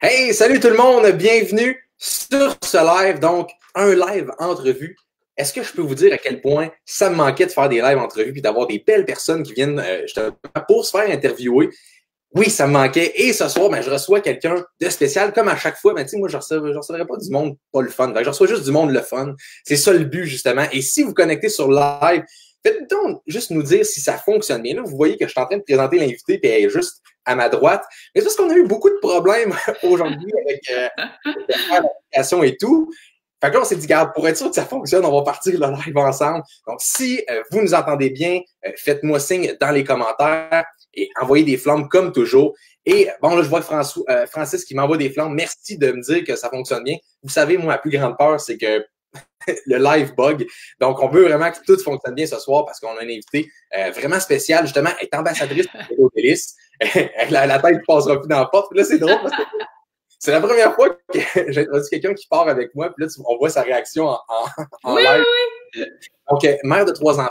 Hey, salut tout le monde, bienvenue sur ce live, donc un live entrevue. Est-ce que je peux vous dire à quel point ça me manquait de faire des lives entrevues puis d'avoir des belles personnes qui viennent justement pour se faire interviewer? Oui, ça me manquait. Et ce soir, je reçois quelqu'un de spécial, comme à chaque fois. Moi, je recevrai pas du monde pas le fun. Je reçois juste du monde le fun. C'est ça le but, justement. Et si vous connectez sur live, faites donc juste nous dire si ça fonctionne bien. Là, vous voyez que je suis en train de présenter l'invité, puis elle est juste à ma droite. Mais c'est parce qu'on a eu beaucoup de problèmes aujourd'hui avec l'application et tout. Fait que là, on s'est dit, regarde, pour être sûr que ça fonctionne, on va partir le live ensemble. Donc, si vous nous entendez bien, faites-moi signe dans les commentaires et envoyez des flammes comme toujours. Et bon, là, je vois Francis qui m'envoie des flammes. Merci de me dire que ça fonctionne bien. Vous savez, moi, ma plus grande peur, c'est que le live bug. Donc, on veut vraiment que tout fonctionne bien ce soir parce qu'on a un invité vraiment spécial. Justement, elle est ambassadrice de Keto Délice. La tête ne passera plus dans la porte. Là, c'est drôle parce que c'est la première fois que j'introduis quelqu'un qui part avec moi. Puis là, on voit sa réaction en live. Oui. Donc, mère de 3 enfants.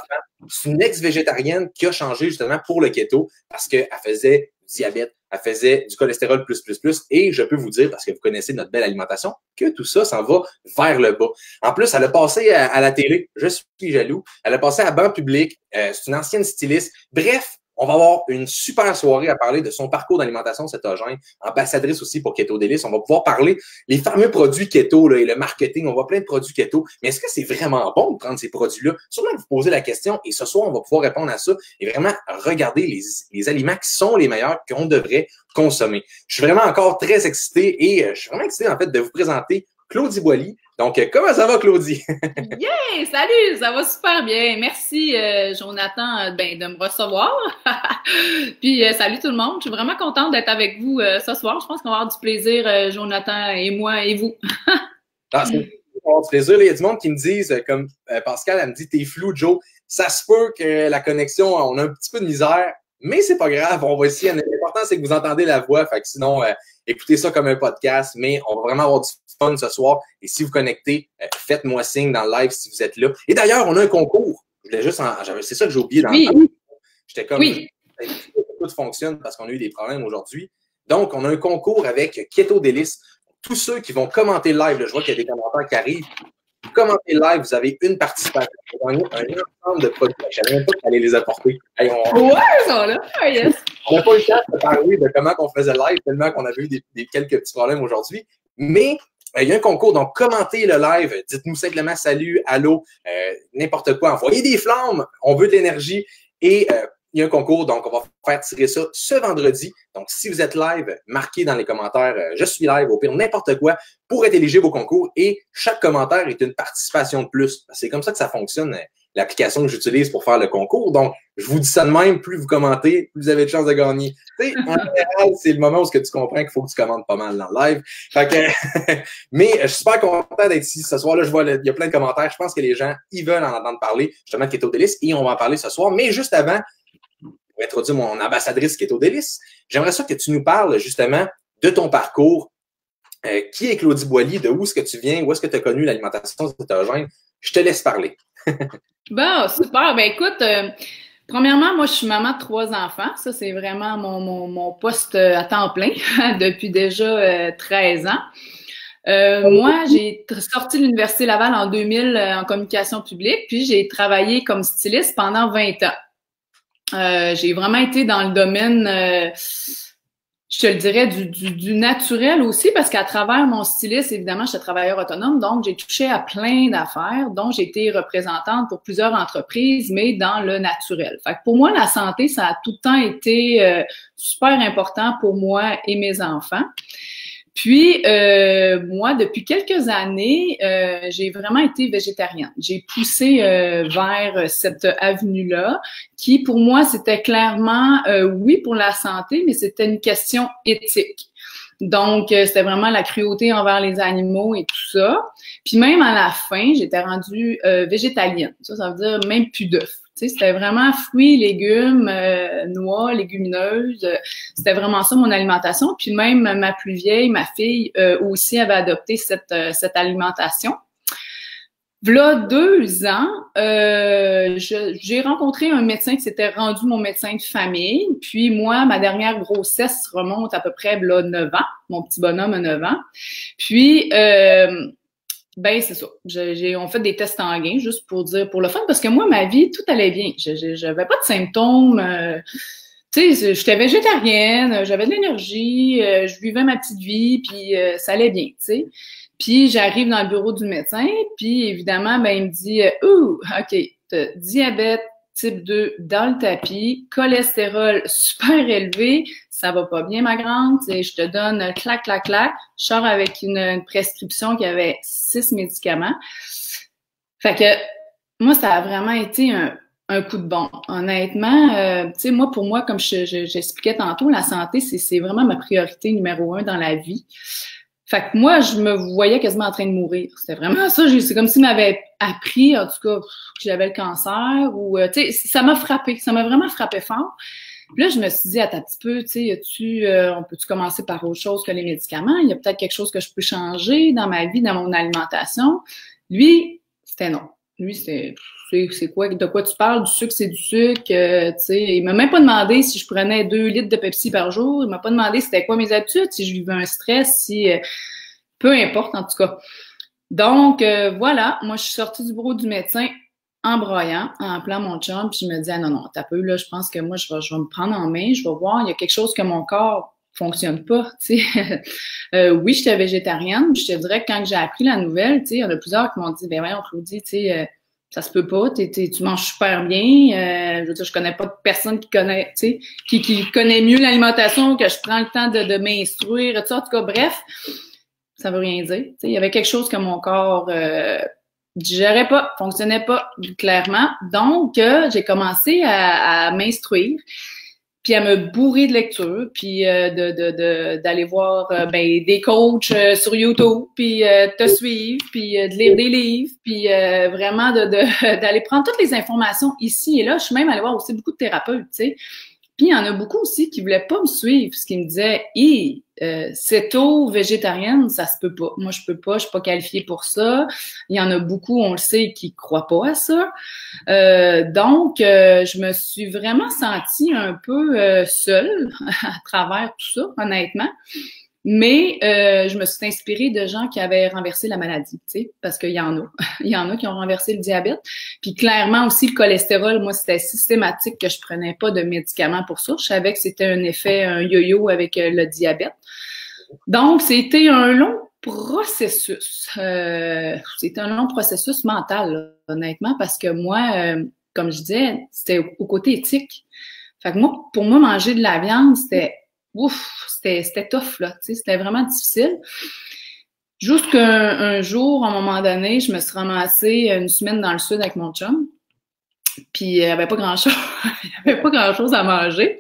C'est une ex-végétarienne qui a changé justement pour le keto parce qu'elle faisait du diabète, elle faisait du cholestérol plus. Et je peux vous dire, parce que vous connaissez notre belle alimentation, que tout ça s'en va vers le bas. En plus, elle a passé à la télé. Je suis jaloux. Elle a passé à banc public. C'est une ancienne styliste. Bref, on va avoir une super soirée à parler de son parcours d'alimentation cétogène, ambassadrice aussi pour Keto Délice. On va pouvoir parler les fameux produits keto là, et le marketing. On voit plein de produits keto. Mais est-ce que c'est vraiment bon de prendre ces produits-là? Sûrement que vous posez la question et ce soir, on va pouvoir répondre à ça et vraiment regarder les aliments qui sont les meilleurs qu'on devrait consommer. Je suis vraiment encore très excité et je suis vraiment excité en fait de vous présenter Claudie Boily. Donc, comment ça va, Claudie? Yeah! Salut! Ça va super bien. Merci, Jonathan, de me recevoir. Puis, salut tout le monde. Je suis vraiment contente d'être avec vous ce soir. Je pense qu'on va avoir du plaisir, Jonathan et moi et vous. C'est du plaisir. Il y a du monde qui me disent, comme Pascal, elle me dit, t'es flou, Joe. Ça se peut que la connexion, on a un petit peu de misère, mais c'est pas grave. On va essayer. L'important, c'est que vous entendez la voix. Fait que sinon, écoutez ça comme un podcast, mais on va vraiment avoir du fun ce soir. Et si vous connectez, faites-moi signe dans le live si vous êtes là. Et d'ailleurs, on a un concours. C'est ça que j'ai oublié dans le J'étais comme, tout fonctionne parce qu'on a eu des problèmes aujourd'hui. Donc, on a un concours avec Keto Délice. Tous ceux qui vont commenter le live, là, je vois qu'il y a des commentaires qui arrivent. Vous commentez le live, vous avez une participation. Vous gagnez un ensemble de produits. Je ne savais même pas qu'il allait les apporter. Hey, ils sont là. Oh, yes. On n'a pas eu le temps de parler de comment on faisait le live, tellement qu'on avait eu quelques petits problèmes aujourd'hui. Mais il y a un concours, donc commentez le live. Dites-nous simplement salut, allô, n'importe quoi. Envoyez des flammes, on veut de l'énergie. Et il y a un concours, donc on va faire tirer ça ce vendredi. Donc, si vous êtes live, marquez dans les commentaires « Je suis live », au pire, n'importe quoi, pour être éligible au concours. Et chaque commentaire est une participation de plus. C'est comme ça que ça fonctionne, l'application que j'utilise pour faire le concours. Donc, je vous dis ça de même, plus vous commentez, plus vous avez de chances de gagner. Tu sais, en général, c'est le moment où tu comprends qu'il faut que tu commentes pas mal dans le live. Fait que, mais je suis super content d'être ici ce soir. Là, je vois, il y a plein de commentaires. Je pense que les gens, ils veulent en entendre parler, justement, de Keto Délice, et on va en parler ce soir. Mais juste avant, pour introduire mon ambassadrice Keto Délice, j'aimerais ça que tu nous parles justement de ton parcours. Qui est Claudie Boily? De où est-ce que tu viens? Où est-ce que tu as connu l'alimentation cétogène? Je te laisse parler. Bon, super. Écoute, premièrement, moi, je suis maman de 3 enfants. Ça, c'est vraiment mon poste à temps plein depuis déjà 13 ans. Moi, j'ai sorti de l'Université Laval en 2000 en communication publique, puis j'ai travaillé comme styliste pendant 20 ans. J'ai vraiment été dans le domaine, je te le dirais, du naturel aussi, parce qu'à travers mon styliste, évidemment, j'étais travailleur autonome, donc j'ai touché à plein d'affaires, dont j'ai été représentante pour plusieurs entreprises, mais dans le naturel. Fait que pour moi, la santé, ça a tout le temps été super important pour moi et mes enfants. Puis, moi, depuis quelques années, j'ai vraiment été végétarienne. J'ai poussé vers cette avenue-là qui, pour moi, c'était clairement, oui, pour la santé, mais c'était une question éthique. Donc, c'était vraiment la cruauté envers les animaux et tout ça. Puis même à la fin, j'étais rendue végétalienne. Ça veut dire même plus d'œufs. Tu sais, c'était vraiment fruits, légumes, noix, légumineuses. C'était vraiment ça mon alimentation. Puis même ma plus vieille, ma fille, aussi avait adopté cette alimentation. V'là 2 ans, j'ai rencontré un médecin qui s'était rendu mon médecin de famille. Puis moi, ma dernière grossesse remonte à peu près v'là 9 ans. Mon petit bonhomme a 9 ans. Puis, ben c'est ça. On fait des tests sanguins juste pour dire, pour le fun, parce que moi, ma vie, tout allait bien. J'avais pas de symptômes. Tu sais, j'étais végétarienne, j'avais de l'énergie, je vivais ma petite vie, puis ça allait bien, tu sais. Puis j'arrive dans le bureau du médecin, puis évidemment, ben il me dit ouh, OK, t'as diabète type 2 dans le tapis, cholestérol super élevé, ça va pas bien ma grande, tu sais, je te donne clac clac clac, je sors avec une prescription qui avait 6 médicaments. Fait que moi ça a vraiment été un coup de bon. Honnêtement, tu sais, moi, pour moi, comme j'expliquais tantôt, la santé, c'est vraiment ma priorité numéro 1 dans la vie. Fait que moi, je me voyais quasiment en train de mourir. C'était vraiment ça. C'est comme s'il m'avait appris, en tout cas, que j'avais le cancer ou, tu sais, ça m'a frappé. Ça m'a vraiment frappé fort. Puis là, je me suis dit, attends un petit peu, tu sais, on peut-tu commencer par autre chose que les médicaments? Il y a peut-être quelque chose que je peux changer dans ma vie, dans mon alimentation. Lui, c'était non. Lui, c'est quoi, de quoi tu parles? Du sucre, c'est du sucre. Tu sais, il m'a même pas demandé si je prenais 2 litres de Pepsi par jour. Il m'a pas demandé c'était quoi mes habitudes, si je vivais un stress, si peu importe en tout cas. Donc voilà, moi je suis sortie du bureau du médecin en broyant, en appelant mon chum, puis je me dis ah non non, t'as peu là, je pense que moi je vais me prendre en main, je vais voir, il y a quelque chose que mon corps fonctionne pas, tu sais. Oui, j'étais végétarienne, je te dirais que quand j'ai appris la nouvelle, tu sais, il y en a plusieurs qui m'ont dit, ben ouais, on Claudie, tu sais, ça se peut pas, tu manges super bien, je veux dire, je connais pas de personne qui connaît, tu sais, qui connaît mieux l'alimentation, que je prends le temps de m'instruire, et tout ça, en tout cas, bref, ça veut rien dire, tu sais, il y avait quelque chose que mon corps digérait pas, fonctionnait pas, clairement, donc j'ai commencé à m'instruire, puis à me bourrer de lecture, puis d'aller voir ben, des coachs sur YouTube, puis te suivre, puis de lire des livres, puis vraiment d'aller prendre toutes les informations ici et là. Je suis même allée voir aussi beaucoup de thérapeutes, tu sais. Puis il y en a beaucoup aussi qui voulaient pas me suivre, parce qu'ils me disaient céto végétarienne, ça se peut pas. Moi, je peux pas, je suis pas qualifiée pour ça. Il y en a beaucoup, on le sait, qui croient pas à ça. Donc, je me suis vraiment sentie un peu seule à travers tout ça, honnêtement. Mais je me suis inspirée de gens qui avaient renversé la maladie, tu sais, parce qu'il y en a. Il y en a qui ont renversé le diabète. Puis clairement aussi, le cholestérol, moi, c'était systématique que je prenais pas de médicaments pour ça. Je savais que c'était un effet, un yo-yo avec le diabète. Donc, c'était un long processus. C'était un long processus mental, là, honnêtement, parce que moi, comme je disais, c'était au côté éthique. Fait que moi, pour moi, manger de la viande, c'était tough, là, tu sais, c'était vraiment difficile. Jusqu'un jour, à un moment donné, je me suis ramassée 1 semaine dans le sud avec mon chum, puis il n'y avait pas grand-chose, il y avait pas grand-chose à manger.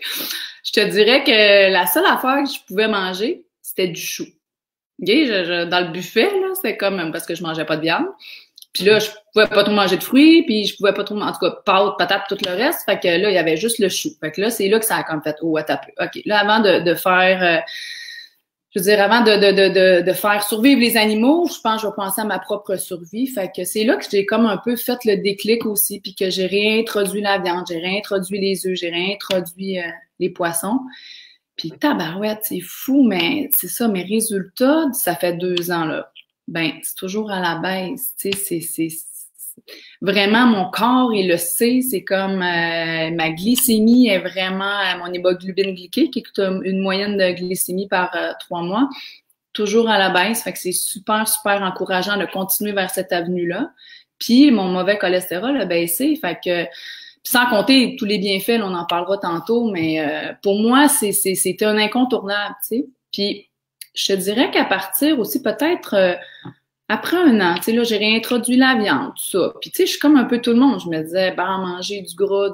Je te dirais que la seule affaire que je pouvais manger, c'était du chou. Okay? Dans le buffet, là, c'était comme, parce que je mangeais pas de viande. Puis là, je pouvais pas trop manger de fruits, puis je pouvais pas trop, en tout cas, pâtes, patates, tout le reste. Fait que là, il y avait juste le chou. Fait que là, c'est là que ça a comme fait, oh, attends un peu. OK, là, avant de faire, je veux dire, avant de faire survivre les animaux, je pense que je vais penser à ma propre survie. Fait que c'est là que j'ai comme un peu fait le déclic aussi, puis que j'ai réintroduit la viande, j'ai réintroduit les œufs, j'ai réintroduit les poissons. Puis tabarouette, c'est fou, mais c'est ça, mes résultats, ça fait 2 ans, là. Ben, c'est toujours à la baisse, tu sais, c'est vraiment mon corps, il le sait, c'est comme ma glycémie est vraiment, mon hémoglobine glyquée, qui est une moyenne de glycémie par 3 mois, toujours à la baisse, fait que c'est super, super encourageant de continuer vers cette avenue-là. Puis mon mauvais cholestérol a baissé, fait que sans compter tous les bienfaits, là, on en parlera tantôt, mais pour moi, c'était un incontournable, tu sais. Puis je te dirais qu'à partir aussi peut-être après 1 an, tu sais, là, j'ai réintroduit la viande, tout ça. Puis tu sais, je suis comme un peu tout le monde. Je me disais, ben, manger du gras,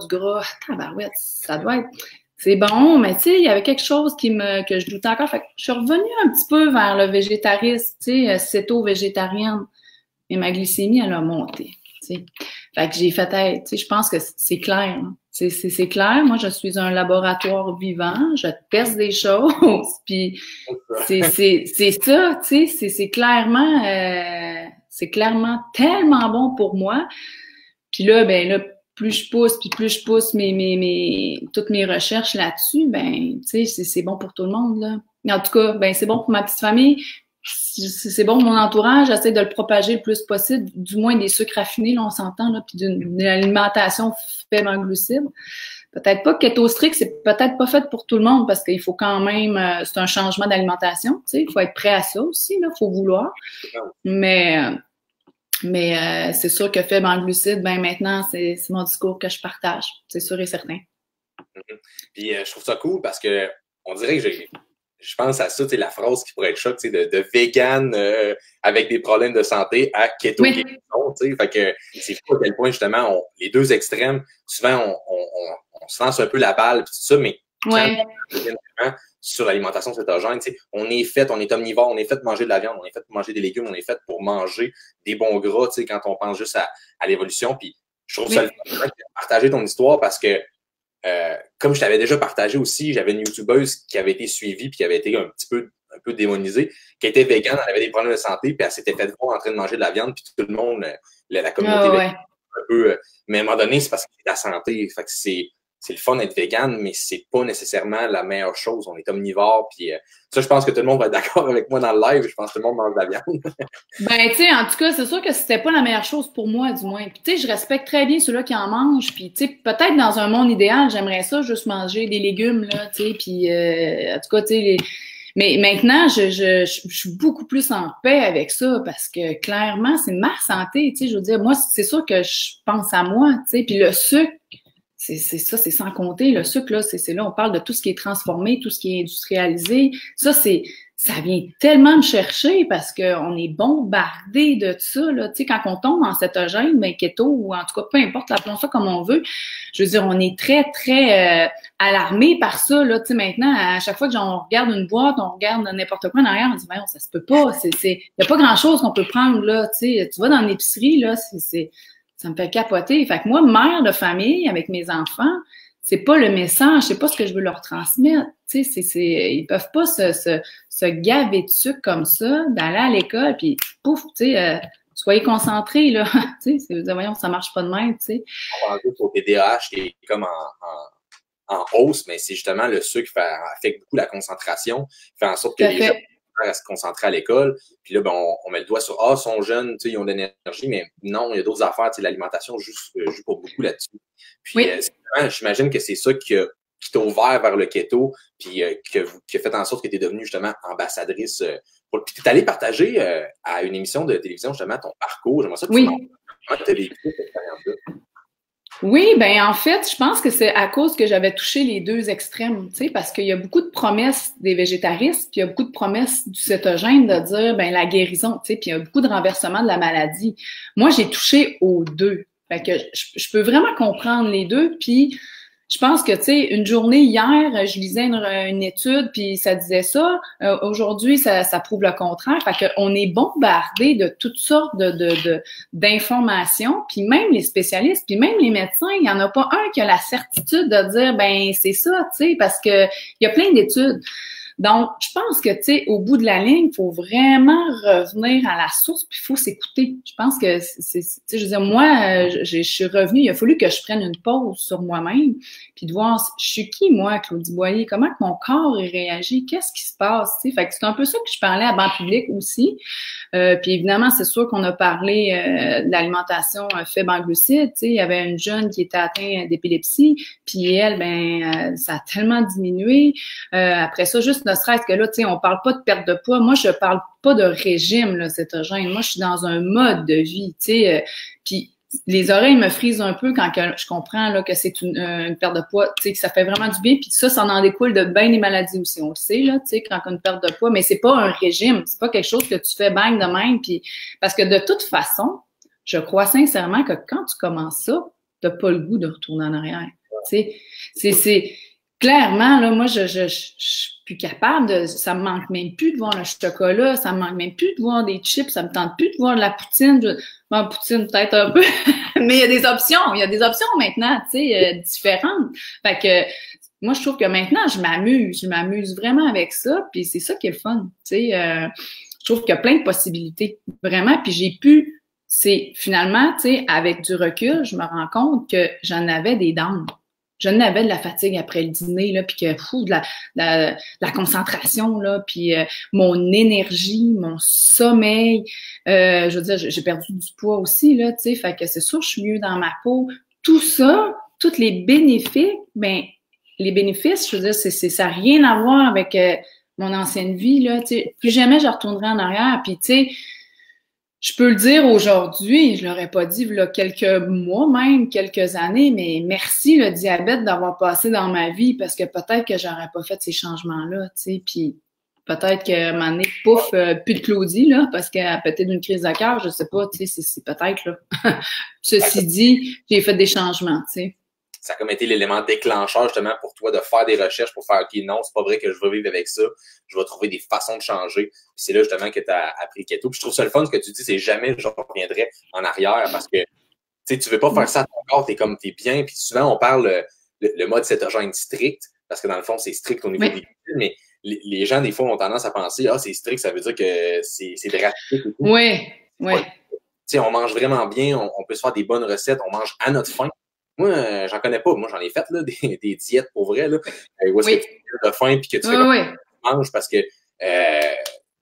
tabarouette, ça doit être, c'est bon, mais tu sais, il y avait quelque chose que je doutais encore. Fait que je suis revenue un petit peu vers le végétarisme, tu sais, céto-végétarienne. Et ma glycémie, elle a monté, tu sais. Fait que j'ai fait, tu sais, je pense que c'est clair, hein. C'est clair. Moi, je suis un laboratoire vivant. Je teste des choses. Puis c'est ça, tu sais. C'est clairement, c'est clairement tellement bon pour moi. Puis là, ben là, plus je pousse toutes mes recherches là-dessus, ben, tu sais, c'est bon pour tout le monde, là. En tout cas, ben, c'est bon pour ma petite famille. C'est bon pour mon entourage. J'essaie de le propager le plus possible, du moins des sucres raffinés, là, on s'entend, là, puis d'une alimentation faible en glucides. Peut-être pas keto strict, c'est peut-être pas fait pour tout le monde parce qu'il faut quand même, c'est un changement d'alimentation, tu sais, il faut être prêt à ça aussi, là, faut vouloir. Mais c'est sûr que faible en glucides, ben maintenant, c'est mon discours que je partage, c'est sûr et certain. Puis je trouve ça cool parce que on dirait que je pense à ça, tu sais, la phrase qui pourrait être choc, tu sais, de vegan avec des problèmes de santé à keto oui. guérison, tu sais. Fait que c'est fou à quel point, justement, les deux extrêmes, souvent, on se lance un peu la balle, puis tout ça, mais ouais. sur l'alimentation cétogène, tu sais, on est omnivore, on est fait de manger de la viande, on est fait pour manger des légumes, on est fait pour manger des bons gras, tu sais, quand on pense juste à l'évolution. Puis je trouve ça le fun de partager ton histoire parce que comme je t'avais déjà partagé aussi, j'avais une YouTubeuse qui avait été suivie puis qui avait été un peu démonisée, qui était végane, elle avait des problèmes de santé, puis elle s'était fait voir en train de manger de la viande, puis tout le monde, la communauté végane, un peu. Mais à un moment donné, c'est parce que c'est la santé. Fait que c'est le fun d'être végane, mais c'est pas nécessairement la meilleure chose. On est omnivore, puis ça, je pense que tout le monde va être d'accord avec moi dans le live. Je pense que tout le monde mange de la viande. Ben, tu sais, en tout cas, c'est sûr que c'était pas la meilleure chose pour moi, du moins. Puis, tu sais, je respecte très bien ceux-là qui en mangent. Puis, tu sais, peut-être dans un monde idéal, j'aimerais ça juste manger des légumes, là, tu sais. Puis, en tout cas, tu sais, mais maintenant, je suis beaucoup plus en paix avec ça parce que clairement, c'est ma santé, tu sais. Je veux dire, moi, c'est sûr que je pense à moi, tu sais. Puis le sucre, c'est ça, c'est sans compter. Le sucre, là, c'est là, on parle de tout ce qui est transformé, tout ce qui est industrialisé. Ça vient tellement me chercher parce qu'on est bombardé de ça, là. Tu sais, quand on tombe en cétogène, ben, keto, ou en tout cas, peu importe, appelons ça comme on veut. Je veux dire, on est très, très alarmé par ça, là. Tu sais, maintenant, à chaque fois que on regarde une boîte, on regarde n'importe quoi en arrière, on dit, ben, ça se peut pas. Il y a pas grand-chose qu'on peut prendre, là. Tu sais, tu vas dans l'épicerie, là, ça me fait capoter. Fait que moi, mère de famille avec mes enfants, c'est pas le message, c'est pas ce que je veux leur transmettre. Tu sais, ils peuvent pas se gaver de sucre comme ça, d'aller à l'école, puis pouf, tu sais, soyez concentrés, là. Tu sais, voyons, ça marche pas de même, tu sais. On va au TDAH qui est comme en hausse, mais c'est justement le sucre qui affecte beaucoup la concentration, fait en sorte que les gens à se concentrer à l'école. Puis là, ben, on met le doigt sur « Ah, ils sont jeunes, ils ont de l'énergie » mais non, il y a d'autres affaires. L'alimentation joue pas beaucoup là-dessus. Puis j'imagine que c'est ça qui t'a ouvert vers le keto, puis qui a fait en sorte que tu es devenue justement ambassadrice. Puis tu es allée partager à une émission de télévision justement ton parcours. J'aimerais ça que comment tu as vécu cette expérience-là. Oui, ben en fait, je pense que c'est à cause que j'avais touché les deux extrêmes, tu sais, parce qu'il y a beaucoup de promesses des végétaristes, puis il y a beaucoup de promesses du cétogène de dire, ben la guérison, tu sais, puis il y a beaucoup de renversement de la maladie. Moi, j'ai touché aux deux. Fait que je peux vraiment comprendre les deux, puis je pense que, tu sais, une journée hier, je lisais une étude, puis ça disait ça. Aujourd'hui, ça prouve le contraire. Fait qu'on est bombardé de toutes sortes d'informations, puis même les spécialistes, puis même les médecins, il n'y en a pas un qui a la certitude de dire, ben c'est ça, tu sais, parce que il y a plein d'études. Donc, je pense que, tu sais, au bout de la ligne, il faut vraiment revenir à la source, puis il faut s'écouter. Je pense que, tu sais, je veux dire, moi, je suis revenue, il a fallu que je prenne une pause sur moi-même, puis de voir, je suis qui, moi, Claudie Boyer? Comment que mon corps réagit? Qu'est-ce qui se passe? Tu sais, fait que c'est un peu ça que je parlais à banc public aussi. Puis évidemment, c'est sûr qu'on a parlé de l'alimentation faible en glucides. Tu sais, il y avait une jeune qui était atteinte d'épilepsie, puis elle, ben, ça a tellement diminué. Après ça, juste ne serait-ce que là, tu sais, on parle pas de perte de poids. Moi, je parle pas de régime, là, cétogène. Moi, je suis dans un mode de vie, tu sais. Puis les oreilles me frisent un peu quand je comprends là que c'est une perte de poids, tu sais, que ça fait vraiment du bien. Puis ça en découle de bien des maladies aussi, on le sait, là, tu sais, quand on a une perte de poids. Mais c'est pas un régime, c'est pas quelque chose que tu fais bang de même. Puis parce que de toute façon, je crois sincèrement que quand tu commences ça, t'as pas le goût de retourner en arrière. Tu sais, c'est clairement, là, moi, je suis plus capable de, ça me manque même plus de voir le chocolat, ça me manque même plus de voir des chips, ça me tente plus de voir de la poutine. Bon, poutine, peut-être un peu, mais il y a des options maintenant, tu sais, différentes. Fait que, moi, je trouve que maintenant, je m'amuse vraiment avec ça, puis c'est ça qui est le fun, tu sais. Je trouve qu'il y a plein de possibilités, vraiment. Puis j'ai pu, c'est finalement, tu sais, avec du recul, je me rends compte que j'en avais des dents. J'en avais de la fatigue après le dîner, là, puis que la concentration, là, puis mon énergie, mon sommeil. Je veux dire, j'ai perdu du poids aussi, là, tu sais, fait que c'est sûr, je suis mieux dans ma peau. Tout ça, tous les bénéfices, ben les bénéfices, je veux dire, ça n'a rien à voir avec mon ancienne vie, là, tu sais. Plus jamais je retournerai en arrière, puis tu sais, je peux le dire aujourd'hui, je l'aurais pas dit il y a quelques mois même, quelques années, mais merci le diabète d'avoir passé dans ma vie parce que peut-être que j'aurais pas fait ces changements-là, tu sais, puis peut-être que un moment donné, pouf, plus de Claudie, là, parce qu'elle a peut-être une crise de cœur, je sais pas, tu sais, c'est peut-être, là. Ceci dit, j'ai fait des changements, tu sais. Ça a comme été l'élément déclencheur justement pour toi de faire des recherches pour faire OK, non, c'est pas vrai que je veux vivre avec ça. Je vais trouver des façons de changer. Puis c'est là justement que tu as appris keto. Puis je trouve ça le fun ce que tu dis, c'est jamais je reviendrai en arrière parce que tu veux pas faire ça à ton corps, t'es bien. Puis souvent on parle le mode cétogène strict, parce que dans le fond, c'est strict au niveau des glucides, mais les gens, des fois, ont tendance à penser ah, c'est strict, ça veut dire que c'est drastique et tout. Oui. Tu sais, on mange vraiment bien, on peut se faire des bonnes recettes, on mange à notre faim. Moi, j'en connais pas. Moi, j'en ai fait là, des diètes pour vrai. Là, où est-ce que tu as faim et que tu fais tu manges parce que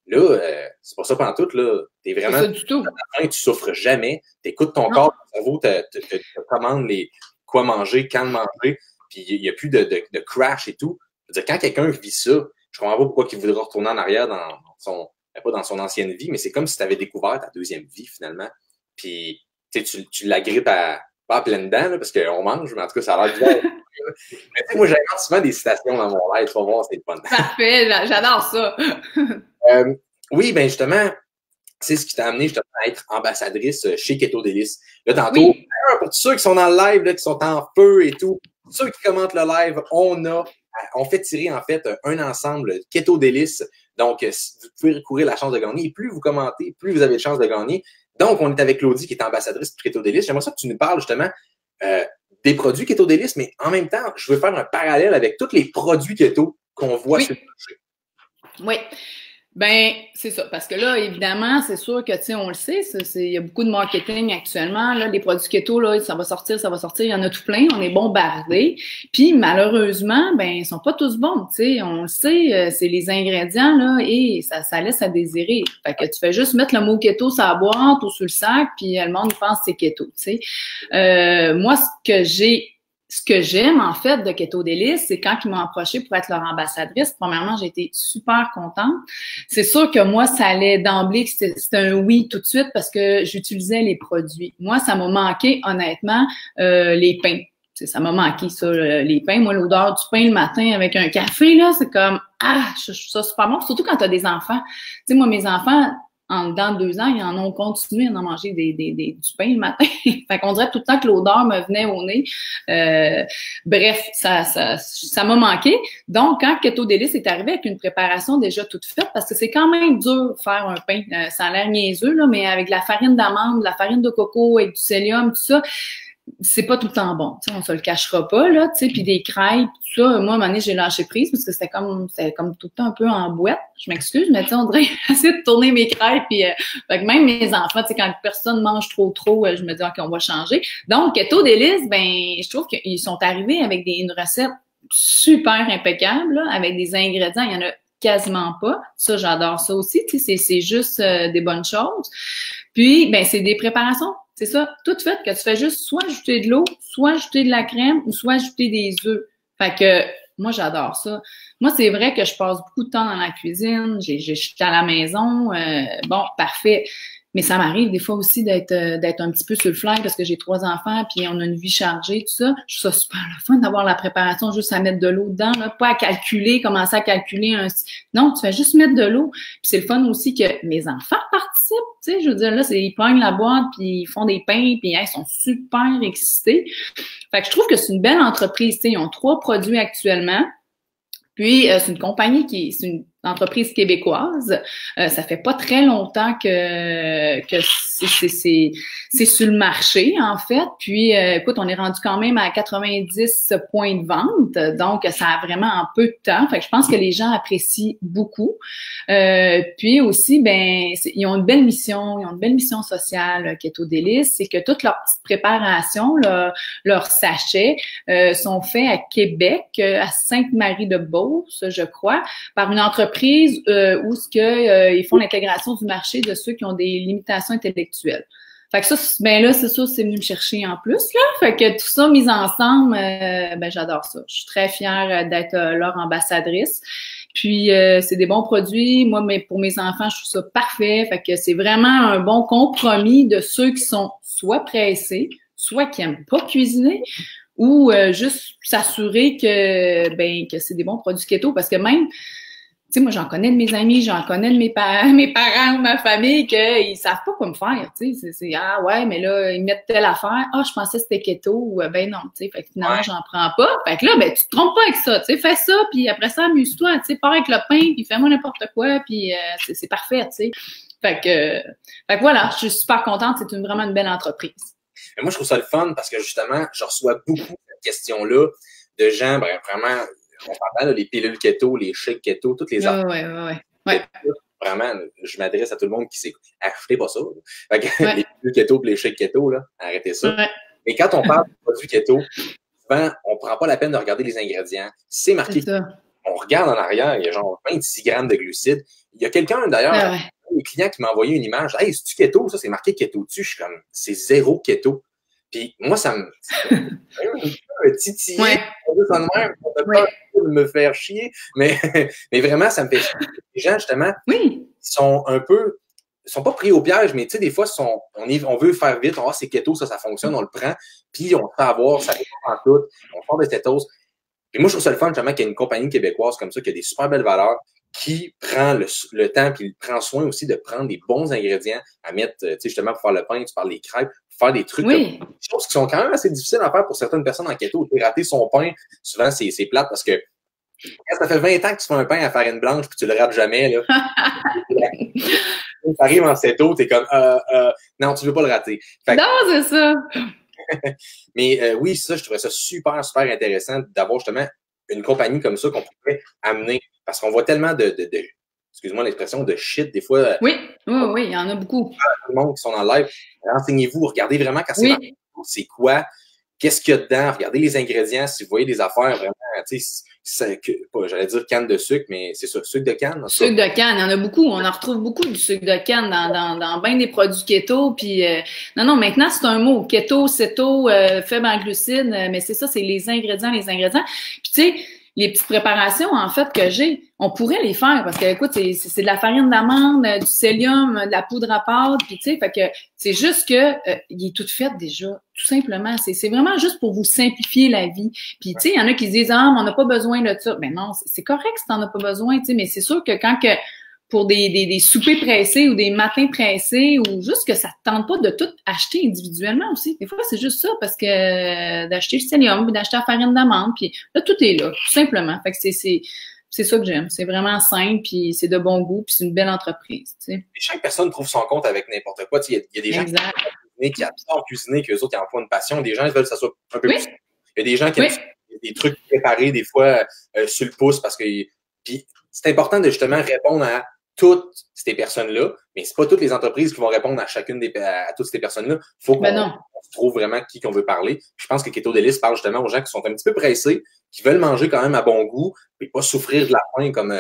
là, c'est pas ça pantoute. Là. T'es vraiment ça du tout. À la fin, tu souffres jamais. T'écoutes ton corps, ton cerveau te commande quoi manger, quand manger, puis il n'y a plus de crash et tout. Je veux dire, quand quelqu'un vit ça, je comprends pas pourquoi il voudrait retourner en arrière pas dans son ancienne vie, mais c'est comme si tu avais découvert ta deuxième vie finalement. Puis tu l'agrippes pas à pleines dents, là, parce qu'on mange, mais en tout cas, ça a l'air bien. Mais moi, j'invente souvent des citations dans mon live, tu vas voir, c'est fun. Parfait, j'adore ça. Oui, ben justement, c'est ce qui t'a amené justement à être ambassadrice chez Keto Délice. Là, tantôt, pour tous ceux qui sont dans le live, là, qui sont en feu et tout, ceux qui commentent le live, on fait tirer en fait un ensemble Keto Délice. Donc, vous pouvez recourir la chance de gagner. Et plus vous commentez, plus vous avez de chances de gagner. Donc, on est avec Claudie, qui est ambassadrice pour Keto Délice. J'aimerais ça que tu nous parles justement des produits Keto Délice, mais en même temps, je veux faire un parallèle avec tous les produits keto qu'on voit sur le marché. Oui. Ben, c'est ça. Parce que là, évidemment, c'est sûr que, tu sais, on le sait, il y a beaucoup de marketing actuellement. Là, les produits keto, là, ça va sortir. Il y en a tout plein. On est bombardés. Puis, malheureusement, ben, ils sont pas tous bons, tu sais. On le sait, c'est les ingrédients, là, et ça laisse à désirer. Fait que tu fais juste mettre le mot keto sur la boîte ou sur le sac, puis le monde pense que c'est keto, tu sais. Moi, ce que j'aime, en fait, de Keto Délice, c'est quand ils m'ont approché pour être leur ambassadrice. Premièrement, j'ai été super contente. C'est sûr que moi, ça allait d'emblée, c'était un oui tout de suite parce que j'utilisais les produits. Moi, ça m'a manqué, honnêtement, les pains. Ça m'a manqué, ça, les pains. Moi, l'odeur du pain le matin avec un café, là, c'est comme, je trouve ça super bon. Surtout quand tu as des enfants. Tu sais, moi, mes enfants, en dedans de 2 ans, ils en ont continué à en manger du pain le matin. Fait qu'on dirait tout le temps que l'odeur me venait au nez. Bref, ça m'a manqué. Donc, quand Keto Délice est arrivé avec une préparation déjà toute faite, parce que c'est quand même dur de faire un pain, ça a l'air niaiseux, là, mais avec de la farine d'amande, de la farine de coco, avec du psyllium, tout ça, c'est pas tout le temps bon, tu sais, on se le cachera pas, là, tu sais, puis des crêpes, tout ça, moi, à un moment donné, j'ai lâché prise parce que c'était comme tout le temps un peu en boîte, je m'excuse, mais tu sais, on dirait essayer de tourner mes crêpes, puis fait que même mes enfants, tu sais, quand personne mange trop, je me dis, OK, on va changer. Donc, Keto Délice, ben, je trouve qu'ils sont arrivés avec une recette super impeccable, là, avec des ingrédients, il y en a quasiment pas. Ça, j'adore ça aussi, tu sais, c'est juste des bonnes choses. Puis, ben, c'est des préparations. C'est ça, tout fait que tu fais juste soit ajouter de l'eau, soit ajouter de la crème ou soit ajouter des œufs. Fait que moi, j'adore ça. Moi, c'est vrai que je passe beaucoup de temps dans la cuisine. Je suis à la maison. Bon, parfait. Mais ça m'arrive des fois aussi d'être un petit peu sur le fly parce que j'ai 3 enfants puis on a une vie chargée, tout ça. Je trouve ça super le fun d'avoir la préparation juste à mettre de l'eau dedans, là, pas à calculer, commencer à calculer Non, tu fais juste mettre de l'eau. Puis c'est le fun aussi que mes enfants participent, tu sais, je veux dire, là, ils pognent la boîte puis ils font des pains puis ils sont super excités. Fait que je trouve que c'est une belle entreprise, tu sais, ils ont 3 produits actuellement. Puis, c'est une compagnie entreprise québécoise. Ça fait pas très longtemps que c'est sur le marché, en fait. Puis, écoute, on est rendu quand même à 90 points de vente. Donc, ça a vraiment en peu de temps. Fait que je pense que les gens apprécient beaucoup. Puis aussi, ben, ils ont une belle mission. Ils ont une belle mission sociale, Keto Délice. C'est que toutes leurs petites préparations, leurs sachets, sont faits à Québec, à Sainte-Marie-de-Beauce, je crois, par une entreprise où ils font l'intégration du marché de ceux qui ont des limitations intellectuelles. Fait que ça, ben là, c'est sûr, c'est venu me chercher en plus, là. Fait que tout ça mis ensemble, ben j'adore ça. Je suis très fière d'être leur ambassadrice. Puis c'est des bons produits. Moi, mais pour mes enfants, je trouve ça parfait. Fait que c'est vraiment un bon compromis de ceux qui sont soit pressés, soit qui aiment pas cuisiner, ou juste s'assurer que c'est des bons produits keto, parce que même, tu sais, moi, j'en connais de mes amis, j'en connais de mes parents, ma famille, qu'ils savent pas quoi me faire, tu sais. Ah ouais, mais là, ils mettent telle affaire. Ah, je pensais que c'était keto, ou ben non, tu sais. Fait que finalement, j'en prends pas. Fait que là, ben, tu te trompes pas avec ça, tu sais. Fais ça, puis après ça, amuse-toi, tu sais. Pars avec le pain, puis fais-moi n'importe quoi, puis c'est parfait, tu sais. Fait que voilà, je suis super contente. C'est vraiment une belle entreprise. Mais moi, je trouve ça le fun parce que justement, je reçois beaucoup de questions-là de gens, ben, vraiment, on parle les pilules keto, les shakes keto, toutes les affaires. Ouais. Vraiment, je m'adresse à tout le monde qui sait achetez pas ça. Fait que, les pilules keto et les shakes keto, là, arrêtez ça. Ouais. Mais quand on parle de produits keto, souvent, on prend pas la peine de regarder les ingrédients. C'est marqué. On regarde en arrière, il y a genre 26 grammes de glucides. Il y a quelqu'un, d'ailleurs, un client qui m'a envoyé une image. Hey, c'est-tu keto? Ça, c'est marqué keto dessus. Je suis comme, c'est zéro keto. Puis moi, ça me titillé. De me faire chier. Mais vraiment, ça me fait chier. Les gens, justement, sont un peu, sont pas pris au piège, mais tu sais, des fois, on veut faire vite. On c'est keto, ça fonctionne, on le prend. Puis on fait avoir, ça dépend en tout. On sort des tétos. Et moi, je trouve ça le fun, justement, qu'il y a une compagnie québécoise comme ça, qui a des super belles valeurs, qui prend le temps, puis prend soin aussi de prendre des bons ingrédients à mettre, tu sais, justement, pour faire le pain, tu parles des crêpes, pour faire des trucs, des choses qui sont quand même assez difficiles à faire pour certaines personnes en keto. Rater son pain, souvent, c'est plate parce que quand ça fait 20 ans que tu fais un pain à farine blanche puis tu le rates jamais, là. Tu arrives en keto, t'es comme, non, tu veux pas le rater. Non, c'est ça. Mais oui, ça, je trouvais ça super, super intéressant d'avoir justement une compagnie comme ça qu'on pourrait amener. Parce qu'on voit tellement excuse-moi l'expression, de shit, des fois. Oui, il y en a beaucoup. Tout le monde qui sont dans le live, renseignez-vous, regardez vraiment quand c'est quoi, qu'est-ce qu'il y a dedans, regardez les ingrédients, si vous voyez des affaires vraiment, tu sais, j'allais dire canne de sucre, mais c'est ça, sucre de canne. Sucre de canne, il y en a beaucoup. On en retrouve beaucoup du sucre de canne dans bien des produits keto. Puis non, maintenant, c'est un mot. Keto, céto, faible en glucides, mais c'est ça, c'est les ingrédients. Puis tu sais, les petites préparations, en fait, que j'ai, on pourrait les faire parce que, écoute, c'est de la farine d'amande, du psyllium, de la poudre à pâte, puis tu sais, fait que c'est juste que il est tout fait déjà, tout simplement. C'est vraiment juste pour vous simplifier la vie. Puis tu sais, il y en a qui se disent ah, mais on n'a pas besoin de ça. Ben non, c'est correct si t'en as pas besoin, tu sais, mais c'est sûr que quand que pour des soupers pressés ou des matins pressés ou juste que ça te tente pas de tout acheter individuellement aussi. Des fois, c'est juste ça parce que d'acheter le psyllium, puis d'acheter la farine d'amande, puis là, tout est là, tout simplement. Fait que c'est ça que j'aime. C'est vraiment simple, puis c'est de bon goût, puis c'est une belle entreprise. Tu sais. Et chaque personne trouve son compte avec n'importe quoi. Il y a des gens qui adorent cuisiner, qu'eux autres, qui en font une passion. Des gens, ils veulent que ça soit un peu plus... Il y a des gens qui aiment des trucs préparés, des fois, sur le pouce, parce que... Puis c'est important de justement répondre à toutes ces personnes-là, mais c'est pas toutes les entreprises qui vont répondre à toutes ces personnes-là. Il faut qu'on trouve vraiment qui qu'on veut parler. Je pense que Keto Délice parle justement aux gens qui sont un petit peu pressés, qui veulent manger quand même à bon goût, et pas souffrir de la faim comme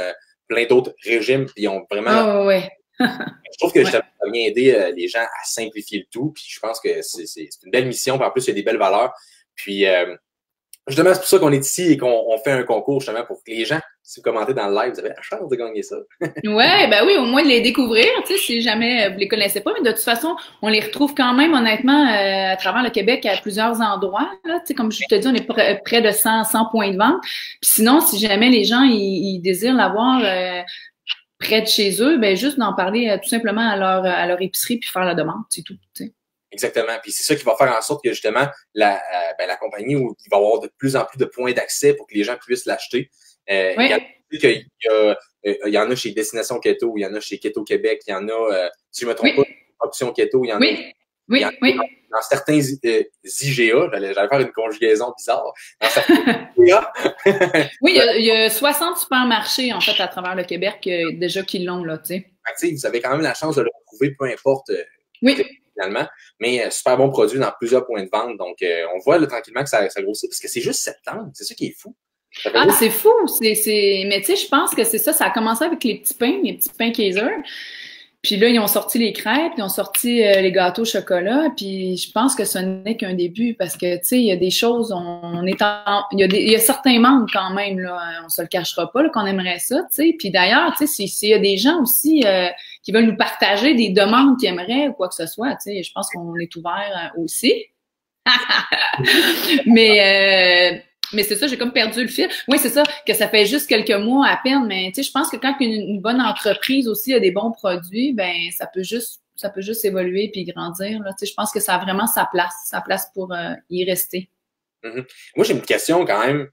plein d'autres régimes, puis ont vraiment... Je trouve que justement, ça vient aider les gens à simplifier le tout, puis je pense que c'est une belle mission, puis en plus, il y a des belles valeurs. Puis justement, c'est pour ça qu'on est ici et qu'on fait un concours justement pour que les gens, si vous commentez dans le live, vous avez la chance de gagner ça. Ouais, ben oui, au moins de les découvrir, tu sais, si jamais vous les connaissez pas, mais de toute façon, on les retrouve quand même honnêtement à travers le Québec à plusieurs endroits. Là, tu sais, comme je te dis, on est près de 100 points de vente. Puis sinon, si jamais les gens ils désirent l'avoir près de chez eux, ben juste d'en parler tout simplement à leur épicerie puis faire la demande, c'est tout. Tu sais. Exactement. Puis c'est ça qui va faire en sorte que justement la compagnie où il va y avoir de plus en plus de points d'accès pour que les gens puissent l'acheter. Il y a sais il y en a chez Destination Keto, il y en a chez Keto Québec, il y en a, si je me trompe pas, Option Keto, il y en a. Oui, oui. Dans certains IGA, j'allais faire une conjugaison bizarre. Dans certains IGA. Oui, il y a 60 supermarchés, en fait, à travers le Québec, déjà qui l'ont, là, tu sais. Vous avez quand même la chance de le retrouver, peu importe. Oui. Finalement. Mais super bon produit dans plusieurs points de vente. Donc, on voit là, tranquillement que ça grossit, parce que c'est juste septembre. C'est ça qui est fou. Ah, c'est fou. Mais tu sais, je pense que c'est ça. Ça a commencé avec les petits pains Kaiser. Puis là, ils ont sorti les crêpes, ils ont sorti les gâteaux au chocolat. Puis je pense que ce n'est qu'un début, parce que, tu sais, il y a des choses, il y a certains manques quand même, là. On se le cachera pas, là, qu'on aimerait ça, tu sais. Puis d'ailleurs, tu sais, s'il y a des gens aussi qui veulent nous partager des demandes qu'ils aimeraient ou quoi que ce soit, tu sais, je pense qu'on est ouvert aussi. Mais c'est ça, j'ai comme perdu le fil. Oui, c'est ça, que ça fait juste quelques mois à peine, mais tu sais, je pense que quand une bonne entreprise aussi a des bons produits, ben ça peut juste évoluer puis grandir. Là. Tu sais, je pense que ça a vraiment sa place pour y rester. Moi, j'ai une question quand même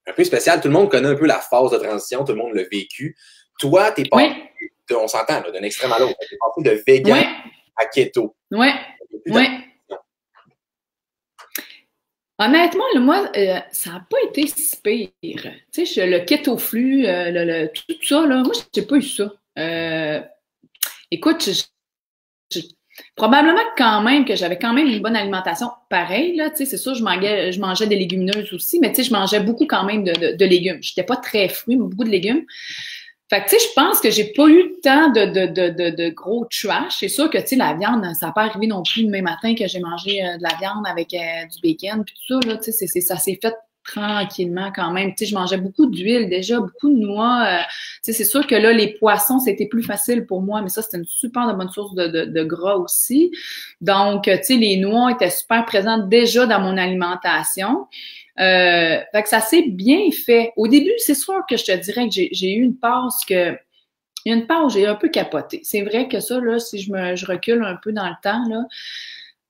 un peu spéciale. Tout le monde connaît un peu la phase de transition, tout le monde l'a vécu. Toi, t'es pas, on s'entend, d'un extrême à l'autre. T'es passé de vegan à keto. Oui. Honnêtement, là, moi, ça n'a pas été si pire. Tu sais, le keto-flux, tout ça, là, moi, j'ai pas eu ça. Écoute, probablement quand même que j'avais quand même une bonne alimentation pareille, là, tu sais, c'est sûr, je mangeais des légumineuses aussi, mais tu sais, je mangeais beaucoup quand même de légumes. J'étais pas très fruits, mais beaucoup de légumes. Fait que, tu sais, je pense que j'ai pas eu tant de gros trash. C'est sûr que, tu sais, la viande, ça n'a pas arrivé non plus le même matin que j'ai mangé de la viande avec du bacon puis tout ça, là, tu sais, ça s'est fait tranquillement quand même. Tu sais, je mangeais beaucoup d'huile déjà, beaucoup de noix. Tu sais, c'est sûr que là, les poissons, c'était plus facile pour moi, mais ça, c'était une super bonne source de gras aussi. Donc, tu sais, les noix étaient super présentes déjà dans mon alimentation. Fait que ça s'est bien fait. Au début, c'est sûr que je te dirais que j'ai eu une passe il y a une passe où j'ai un peu capoté. C'est vrai que ça, là, si je recule un peu dans le temps, là,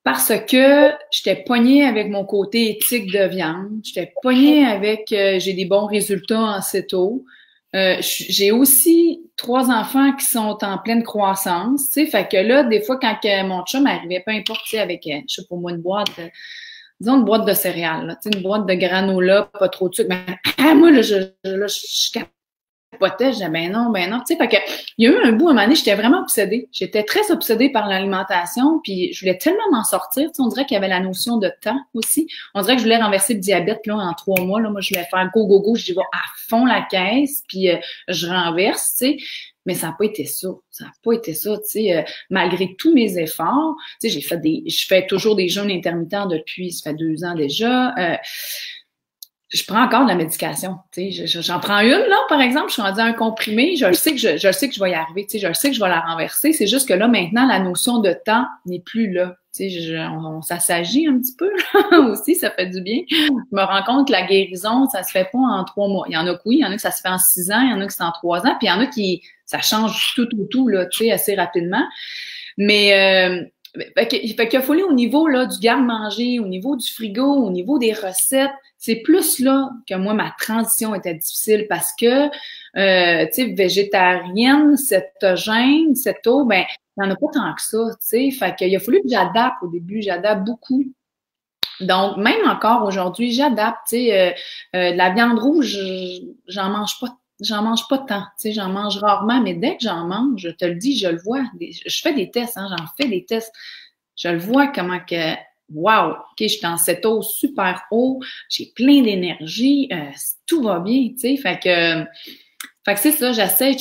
parce que j'étais poignée avec mon côté éthique de viande. J'étais poignée avec j'ai des bons résultats en céto. J'ai aussi 3 enfants qui sont en pleine croissance, tu sais, fait que là, des fois, quand mon chum arrivait, peu importe, tu sais, avec, je sais pas moi, une boîte, disons une boîte de céréales, là, tu sais, une boîte de granola, pas trop de sucre, mais moi, là, je capotais, je disais, ben non, tu sais, fait que, il y a eu un bout, à un moment donné, j'étais vraiment obsédée. J'étais très obsédée par l'alimentation, puis je voulais tellement m'en sortir, tu sais, on dirait qu'il y avait la notion de temps aussi. On dirait que je voulais renverser le diabète, là, en 3 mois, là, moi, je voulais faire go, je vais à fond la caisse, puis je renverse, tu sais. Mais ça n'a pas été ça. Ça n'a pas été ça, tu sais. Malgré tous mes efforts, tu sais, je fais toujours des jeûnes intermittents depuis, ça fait 2 ans déjà. Je prends encore de la médication, tu sais. J'en prends une, là, par exemple, je suis rendue à un comprimé, je sais que je vais y arriver, tu sais, je sais que je vais la renverser. C'est juste que là, maintenant, la notion de temps n'est plus là. Tu sais, ça s'agit un petit peu aussi, ça fait du bien. Je me rends compte que la guérison, ça se fait pas en 3 mois. Il y en a que oui, il y en a que ça se fait en 6 ans, il y en a que c'est en 3 ans, puis il y en a qui, ça change tout, là, tu sais, assez rapidement. Mais, fait qu'il a fallu au niveau, là, du garde-manger, au niveau du frigo, au niveau des recettes, c'est plus là que moi, ma transition était difficile parce que, tu sais, végétarienne, cétogène, céto, ben, il n'y en a pas tant que ça, tu sais. Fait qu'il a fallu que j'adapte au début, j'adapte beaucoup. Donc, même encore aujourd'hui, j'adapte, tu sais, la viande rouge, j'en mange pas tant, tu sais, j'en mange rarement, mais dès que j'en mange, je te le dis, je le vois, je fais des tests, hein, j'en fais des tests, je le vois comment que, wow, ok, je suis en cétose super haut, j'ai plein d'énergie, tout va bien, tu sais, fait que c'est ça, j'essaie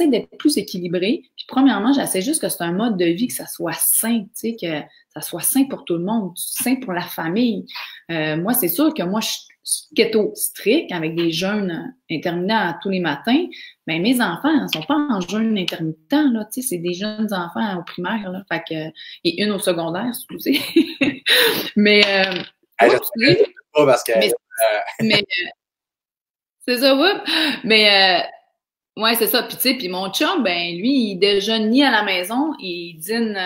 d'être plus équilibrée. Puis premièrement, j'essaie juste que c'est un mode de vie, que ça soit sain, tu sais, que ça soit sain pour tout le monde, sain pour la famille. Moi, c'est sûr que moi, je suis keto strict avec des jeûnes intermittents tous les matins, mais mes enfants ne sont pas en jeûne intermittent, là, tu sais, c'est des jeunes enfants au primaire, là, fait que, et une au secondaire, excusez. Mais, pas parce que... mais c'est ça, oui. Mais, ouais, c'est ça. Puis, tu sais, puis mon chum, ben, lui, il déjeune ni à la maison, il dîne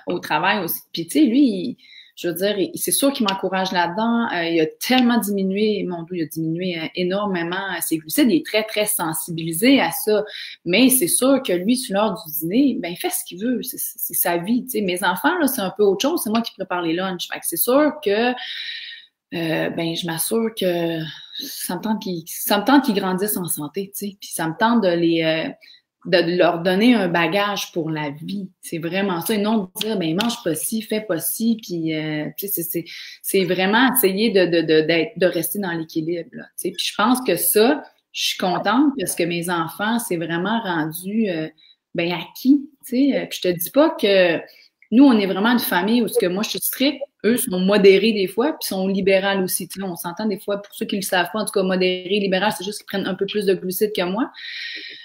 au travail aussi. Puis, tu sais, lui, je veux dire, c'est sûr qu'il m'encourage là-dedans. Il a tellement diminué, mon Dieu, il a diminué énormément ses glucides. Il est très, très sensibilisé à ça. Mais c'est sûr que lui, sur l'heure du dîner, ben, il fait ce qu'il veut. C'est sa vie, tu sais. Mes enfants, là, c'est un peu autre chose. C'est moi qui prépare les lunchs. Fait que c'est sûr que ben, je m'assure que ça me tente qu'ils grandissent en santé, tu sais. Puis ça me tente de leur donner un bagage pour la vie. C'est vraiment ça. Et non de dire, ben, mange pas ci, fais pas ci. Puis, tu sais, c'est vraiment essayer de rester dans l'équilibre, là, tu sais. Puis je pense que ça, je suis contente parce que mes enfants, c'est vraiment rendu, ben, acquis, tu sais. Puis je te dis pas que nous, on est vraiment une famille où ce que moi, je suis stricte. Eux sont modérés des fois, puis sont libérales aussi. Tu sais, on s'entend des fois, pour ceux qui ne le savent pas, en tout cas, modéré, libéral, c'est juste qu'ils prennent un peu plus de glucides que moi.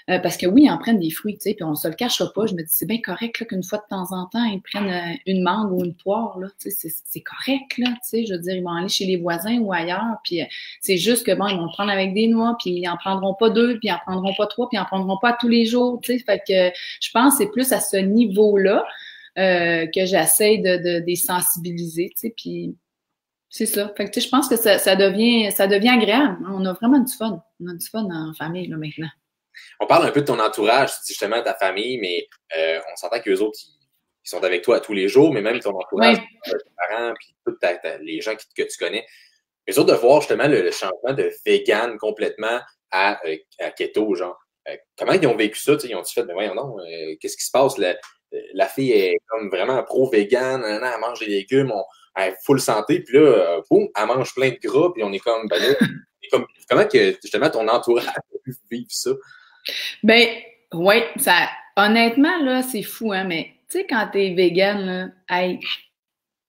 Parce que oui, ils en prennent des fruits, tu sais, puis on se le cachera pas. Je me dis, c'est bien correct là, qu'une fois de temps en temps, ils prennent une mangue ou une poire, là, tu sais, c'est correct, là, tu sais, je veux dire, ils vont aller chez les voisins ou ailleurs, puis c'est juste que, bon, ils vont le prendre avec des noix, puis ils en prendront pas 2, puis ils en prendront pas 3, puis ils en prendront pas tous les jours, tu sais, fait que je pense que c'est plus à ce niveau-là que j'essaie de les sensibiliser, tu sais, puis c'est ça. Fait que, tu sais, je pense que ça devient agréable. On a vraiment du fun. On a du fun en famille, là, maintenant. On parle un peu de ton entourage, tu dis justement ta famille, mais on s'entend qu'eux autres, ils sont avec toi tous les jours, mais même ton entourage, tes parents, puis tous les gens que tu connais. Eux autres, de voir justement le changement de vegan complètement à keto, genre. Comment ils ont vécu ça? Ils ont-tu fait, mais voyons non, qu'est-ce qui se passe? La fille est comme vraiment pro-vegan, elle mange des légumes, elle est full santé, puis là, boum, elle mange plein de gras, puis on est comme, ben là, comment que justement ton entourage a pu vivre ça? Ben, ouais, ça, honnêtement, là, c'est fou, hein, mais tu sais, quand t'es vegan, là, hey,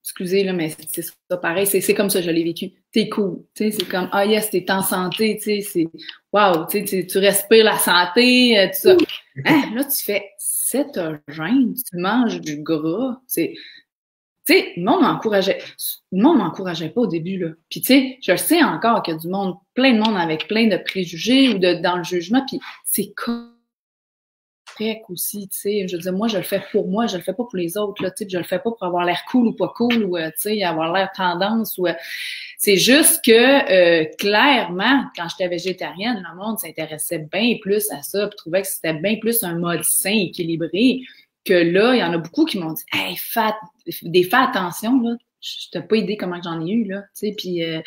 excusez, là, mais c'est ça pareil, c'est comme ça, je l'ai vécu. T'es cool, tu sais, c'est comme, ah yes, t'es en santé, tu sais, c'est, wow, tu sais, tu respires la santé, tout ça. Hein, là, tu fais cétogène, tu manges du gras, c'est, tu sais, le monde m'encourageait pas au début, là. Puis, tu sais, je sais encore qu'il y a du monde, plein de monde avec plein de préjugés ou dans le jugement, puis c'est correct aussi, tu sais. Je veux dire, moi, je le fais pour moi, je le fais pas pour les autres, là, tu sais, je le fais pas pour avoir l'air cool ou pas cool ou, tu sais, avoir l'air tendance ou... c'est juste que, clairement, quand j'étais végétarienne, le monde s'intéressait bien plus à ça, puis trouvait que c'était bien plus un mode sain, équilibré, que là, il y en a beaucoup qui m'ont dit « Hey, fais attention, là. » Je t'ai pas idée comment j'en ai eu, là, tu sais, puis à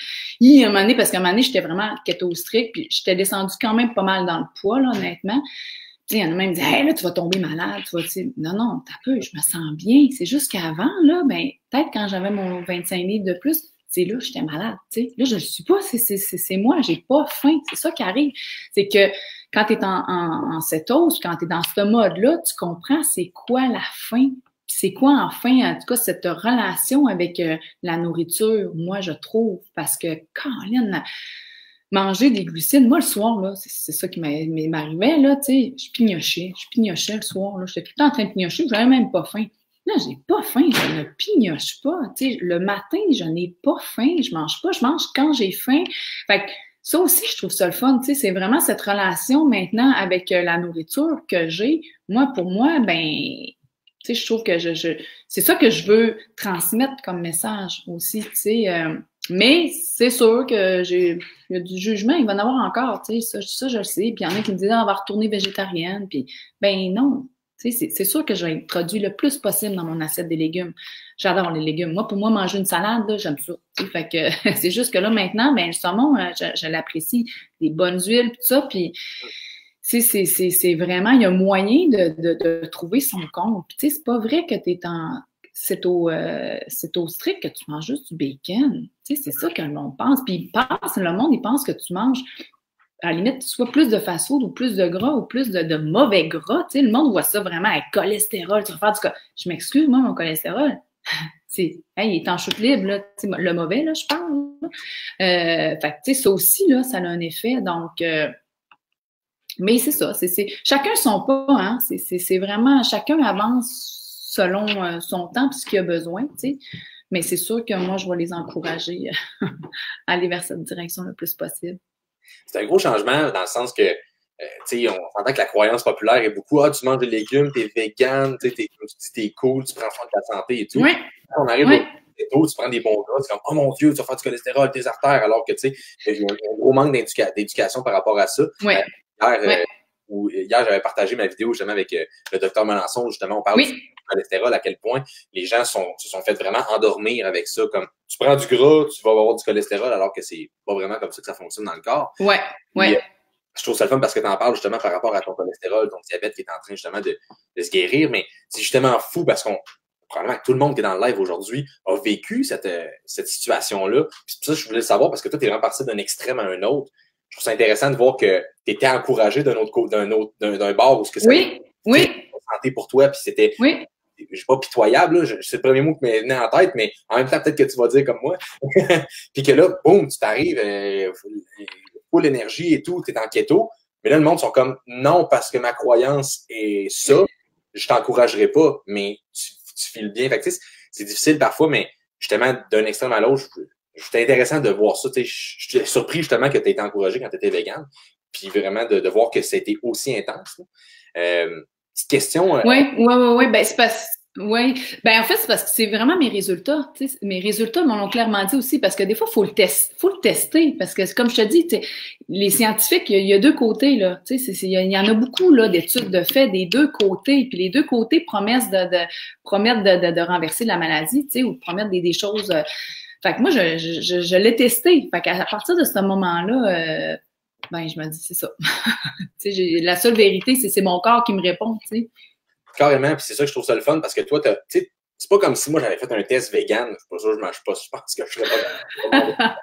un moment donné, parce qu'à un moment donné, j'étais vraiment keto strict, puis j'étais descendue quand même pas mal dans le poids, là, honnêtement. Tu sais, il y en a même qui disaient « Hey, là, tu vas tomber malade, tu vas, tu sais, non, t'as peu, je me sens bien. » C'est juste qu'avant, là, ben, peut-être quand j'avais mon 25 livres de plus, c'est là, j'étais malade, tu sais. Là, je le suis pas, c'est moi, j'ai pas faim. C'est ça qui arrive. C'est que quand tu es en cétose, quand tu es dans ce mode-là, tu comprends c'est quoi la faim. C'est quoi, enfin, en tout cas, cette relation avec la nourriture, moi, je trouve, parce que, Caroline, manger des glucides, moi, le soir, là, c'est ça qui m'arrivait, là, tu sais, je pignochais le soir, là, j'étais tout le temps en train de pignocher, j'avais même pas faim. Là, j'ai pas faim, je ne pignoche pas, tu sais, le matin, je n'ai pas faim, je mange pas, je mange quand j'ai faim. Fait que, ça aussi, je trouve ça le fun, tu sais, c'est vraiment cette relation maintenant avec la nourriture que j'ai. Moi, pour moi, ben, tu sais, je trouve que c'est ça que je veux transmettre comme message aussi, tu sais. Mais c'est sûr que il y a du jugement, il va en avoir encore, tu sais, ça je le sais. Puis il y en a qui me disent, ah, on va retourner végétarienne. Puis, ben non, tu sais, c'est sûr que j'introduis le plus possible dans mon assiette des légumes. J'adore les légumes. Moi, pour moi, manger une salade, là, j'aime ça. Tu sais, fait que c'est juste que là, maintenant, ben le saumon, je l'apprécie. Des bonnes huiles, tout ça, puis c'est vraiment, il y a moyen de trouver son compte. Puis tu sais, c'est pas vrai que t'es c'est au strict que tu manges juste du bacon. Tu sais, c'est ça que le monde pense. Puis le monde, il pense que tu manges, à la limite, soit plus de fast-food ou plus de gras ou plus de mauvais gras. Tu sais, le monde voit ça vraiment avec cholestérol. Tu vas faire du Je m'excuse, moi, mon cholestérol. Il est en chute libre, là. Tu sais, le mauvais, là, je parle. Fait que, tu sais, ça aussi, là, ça a un effet. Donc, mais c'est ça. Chacun son pas, hein. C'est vraiment, chacun avance selon son temps et ce qu'il a besoin, tu sais. Mais c'est sûr que moi, je vais les encourager à aller vers cette direction le plus possible. C'est un gros changement dans le sens que, tu sais, on entend que la croyance populaire est beaucoup, tu manges des légumes, t'es vegan, tu sais, comme tu dis, t'es cool, tu prends soin de ta santé et tout. Oui. On arrive keto, tu prends des bons gras, c'est comme, oh mon Dieu, tu vas faire du cholestérol, tes artères, alors que, tu sais, il y a un gros manque d'éducation par rapport à ça. Ouais. Hier, j'avais partagé ma vidéo justement avec le docteur Melançon, justement, on parle du cholestérol, à quel point les gens se sont fait vraiment endormir avec ça, comme tu prends du gras, tu vas avoir du cholestérol, alors que c'est pas vraiment comme ça que ça fonctionne dans le corps. Ouais. Je trouve ça le fun parce que tu en parles justement par rapport à ton cholestérol, ton diabète qui est en train justement de se guérir, mais c'est justement fou parce qu'on probablement que tout le monde qui est dans le live aujourd'hui a vécu cette situation-là. Puis c'est pour ça que je voulais le savoir parce que toi, tu es vraiment parti d'un extrême à un autre. Je trouve ça intéressant de voir que tu étais encouragé d'un bord où ce que ça santé pour toi, puis c'était je sais pas pitoyable, c'est le premier mot qui m'est venu en tête, mais en même temps, peut-être que tu vas dire comme moi. Puis que là, boum, tu t'arrives, full énergie et tout, tu es en keto. Mais là, le monde sont comme, non, parce que ma croyance est ça, je t'encouragerai pas, mais tu files bien. Fait que, c'est difficile parfois, mais justement, d'un extrême à l'autre, c'était intéressant de voir ça. Je suis surpris justement que tu aies été encouragé quand tu étais vegan, puis vraiment de voir que c'était aussi intense. Petite question. Oui. Ben, c'est parce en fait, c'est parce que c'est vraiment mes résultats. Mes résultats m'ont clairement dit aussi, parce que des fois, faut le tester. Parce que, comme je te dis, les scientifiques, il y a deux côtés, là. Il y en a beaucoup, là, d'études de fait des deux côtés. Puis les deux côtés promettent de renverser la maladie, ou promettent des choses. Fait que moi, je l'ai testé. Fait qu'à partir de ce moment-là, je me dis, c'est ça. La seule vérité, c'est mon corps qui me répond, Carrément, puis c'est ça que je trouve ça le fun, parce que toi, c'est pas comme si moi j'avais fait un test vegan. Je suis pas sûr, je pense que je serais pas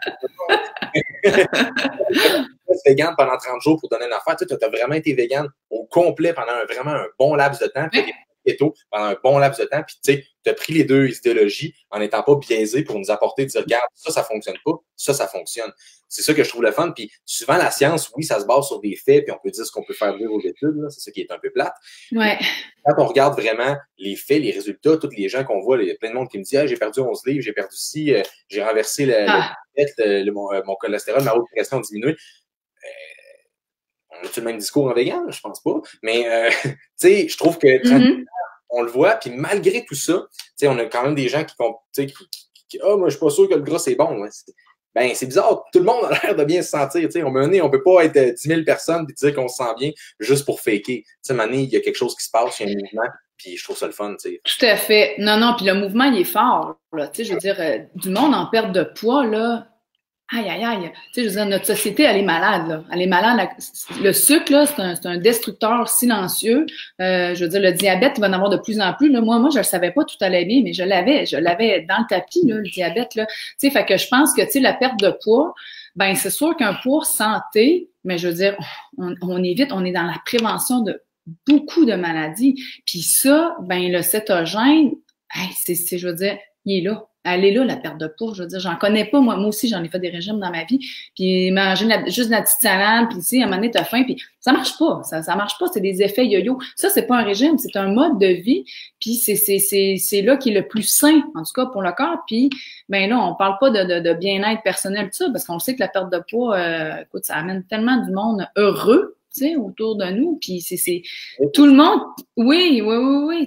test vegan pendant 30 jours pour donner une affaire. Tu as vraiment été vegan au complet pendant vraiment un bon laps de temps. Puis keto pendant un bon laps de temps. Puis tu as pris les deux idéologies en n'étant pas biaisé pour nous apporter, de dire, regarde, ça fonctionne pas, ça fonctionne. C'est ça que je trouve le fun. Puis souvent, la science, oui, ça se base sur des faits, puis on peut dire ce qu'on peut faire dire aux études. C'est ça qui est un peu plate. Ouais. Quand on regarde vraiment les faits, les résultats, tous les gens qu'on voit, il y a plein de monde qui me dit, j'ai perdu 11 livres, j'ai perdu ci, j'ai renversé mon cholestérol, ma haute pression a diminué. On a-tu le même discours en vegan? Je pense pas. Mais, tu sais, je trouve que on le voit, puis malgré tout ça, tu sais, on a quand même des gens qui moi, je suis pas sûr que le gras, c'est bon. Ben, c'est bizarre. Tout le monde a l'air de bien se sentir. Tu sais, on peut pas être 10 000 personnes et dire qu'on se sent bien juste pour faker. Tu sais, à un moment donné, il y a quelque chose qui se passe, il y a un mouvement, puis je trouve ça le fun, tu sais. Tout à fait. Non, puis le mouvement, il est fort, là. Tu sais, je veux dire, du monde en perte de poids, là. Aïe. Tu sais, je veux dire, notre société, elle est malade, là. Elle est malade. Le sucre, là, c'est un destructeur silencieux. Je veux dire, le diabète, il va en avoir de plus en plus, là. Moi, je le savais pas, tout allait bien, mais je l'avais dans le tapis, là, le diabète, là. Tu sais, fait que je pense que, tu sais, la perte de poids, ben, c'est sûr qu'un poids santé, mais je veux dire, on évite, on est dans la prévention de beaucoup de maladies. Puis ça, ben, le cétogène, je veux dire, il est là. Elle est là, la perte de poids. Je veux dire, j'en connais pas. Moi aussi, j'en ai fait des régimes dans ma vie. Puis manger juste de la petite salade, puis tu sais, à un moment donné, t'as faim, puis ça marche pas. Ça marche pas. C'est des effets yo-yo. Ça, c'est pas un régime, c'est un mode de vie. Puis c'est là qui est le plus sain, en tout cas pour le corps. Puis ben là, on parle pas de bien-être personnel, tout ça, parce qu'on sait que la perte de poids, écoute, ça amène tellement du monde heureux, tu sais, autour de nous, puis c'est tout le monde, oui,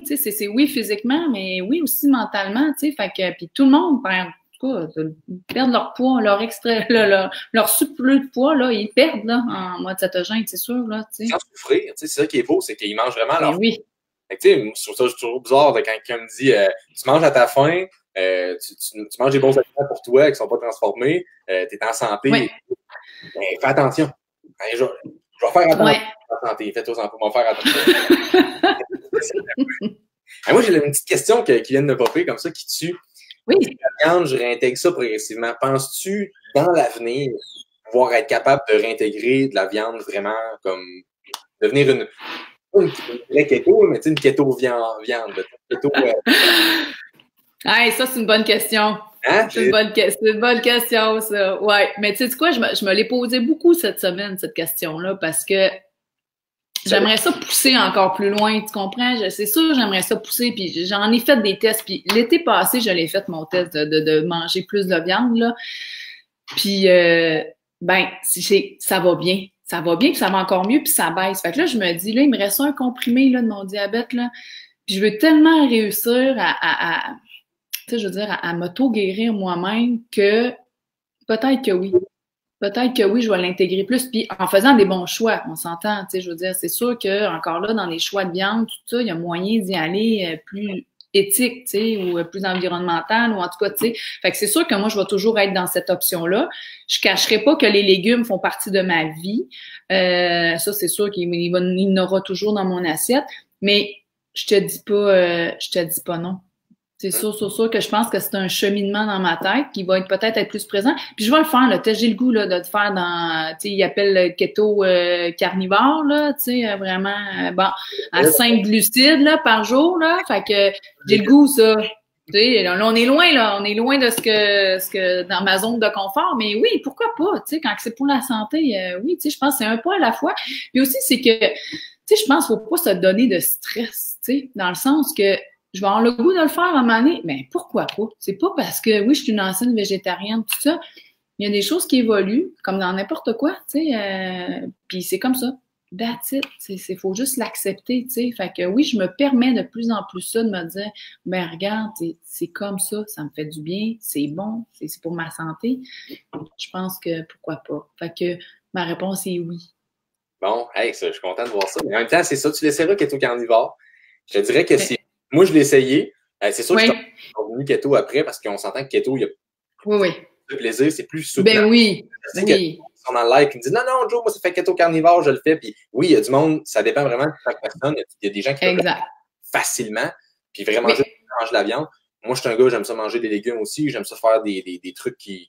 tu sais, c'est oui physiquement, mais oui aussi mentalement, tu sais, fait que, puis tout le monde perdent leur poids, leur surplus de poids, là, ils perdent, là, en mode cétogène, c'est sûr, là, tu sais. Sans souffrir, tu sais, c'est ça qui est beau, c'est qu'ils mangent vraiment leur oui. Fait que, tu sais, je trouve ça toujours bizarre de quand quelqu'un me dit, tu manges à ta faim, tu manges des bons aliments pour toi qui sont pas transformés, t'es en santé, ben, fais attention. Ben, je vais faire attention à la santé. Fais-toi en pour faire attention. Moi, j'ai une petite question qui vient de me popper comme ça, qui tue. Oui. La viande, je réintègre ça progressivement. Penses-tu, dans l'avenir, pouvoir être capable de réintégrer de la viande vraiment comme devenir une vraie keto, mais tu sais, une keto viande. Keto, ça, c'est une bonne question. Hein? C'est une bonne question, ça. Ouais. Mais tu sais quoi, je me l'ai posé beaucoup cette semaine, cette question-là, parce que j'aimerais ça pousser encore plus loin, tu comprends? C'est sûr, j'aimerais ça pousser, puis j'en ai fait des tests, puis l'été passé, je l'ai fait, mon test de manger plus de viande, là. Puis, ça va bien. Ça va bien, puis ça va encore mieux, puis ça baisse. Fait que là, je me dis, là, il me reste un comprimé, là, de mon diabète, là. Puis je veux tellement réussir tu sais, je veux dire, à m'auto-guérir moi-même que peut-être que oui. Peut-être que oui, je vais l'intégrer plus. Puis en faisant des bons choix, on s'entend, tu sais, je veux dire, c'est sûr que encore là, dans les choix de viande, tout ça, il y a moyen d'y aller plus éthique, tu sais, ou plus environnemental, ou en tout cas, tu sais. Fait que c'est sûr que moi, je vais toujours être dans cette option-là. Je cacherai pas que les légumes font partie de ma vie. Ça, c'est sûr qu'il y en aura toujours dans mon assiette. Mais je te dis pas non. C'est sûr que je pense que c'est un cheminement dans ma tête qui va peut-être plus présent. Puis je vais le faire, là. J'ai le goût là, de le faire dans, tu sais, il appelle le keto carnivore, là, tu sais, vraiment, bon, à 5 glucides là, par jour, là. Fait que j'ai le goût, ça. Tu sais, là, on est loin de ce que dans ma zone de confort, mais oui, pourquoi pas, tu sais, quand c'est pour la santé, oui, tu sais, je pense que c'est un pas à la fois. Puis aussi, c'est que, tu sais, je pense qu'il faut pas se donner de stress, tu sais, dans le sens que je vais avoir le goût de le faire à un moment donné, mais pourquoi pas? C'est pas parce que, oui, je suis une ancienne végétarienne, tout ça. Il y a des choses qui évoluent, comme dans n'importe quoi, tu sais, puis c'est comme ça. That's it. C'est faut juste l'accepter, tu sais. Fait que oui, je me permets de plus en plus ça, de me dire, ben regarde, c'est comme ça me fait du bien, c'est bon, c'est pour ma santé. Je pense que pourquoi pas. Fait que ma réponse est oui. Bon, hey, ça, je suis content de voir ça. Mais en même temps, c'est ça, tu l'essaieras keto carnivore. Je te dirais que c'est. Moi, je l'ai essayé. C'est sûr que je suis revenu keto après parce qu'on s'entend que keto, il y a plus de plaisir, c'est plus souple. Ben oui. Ils sont dans le live qui me disent non, Joe, moi, ça fait keto carnivore, je le fais. Puis oui, il y a du monde, ça dépend vraiment de chaque personne. Il y a des gens qui peuvent le faire facilement, puis vraiment juste manger de la viande. Moi, je suis un gars, j'aime ça manger des légumes aussi. J'aime ça faire des trucs qui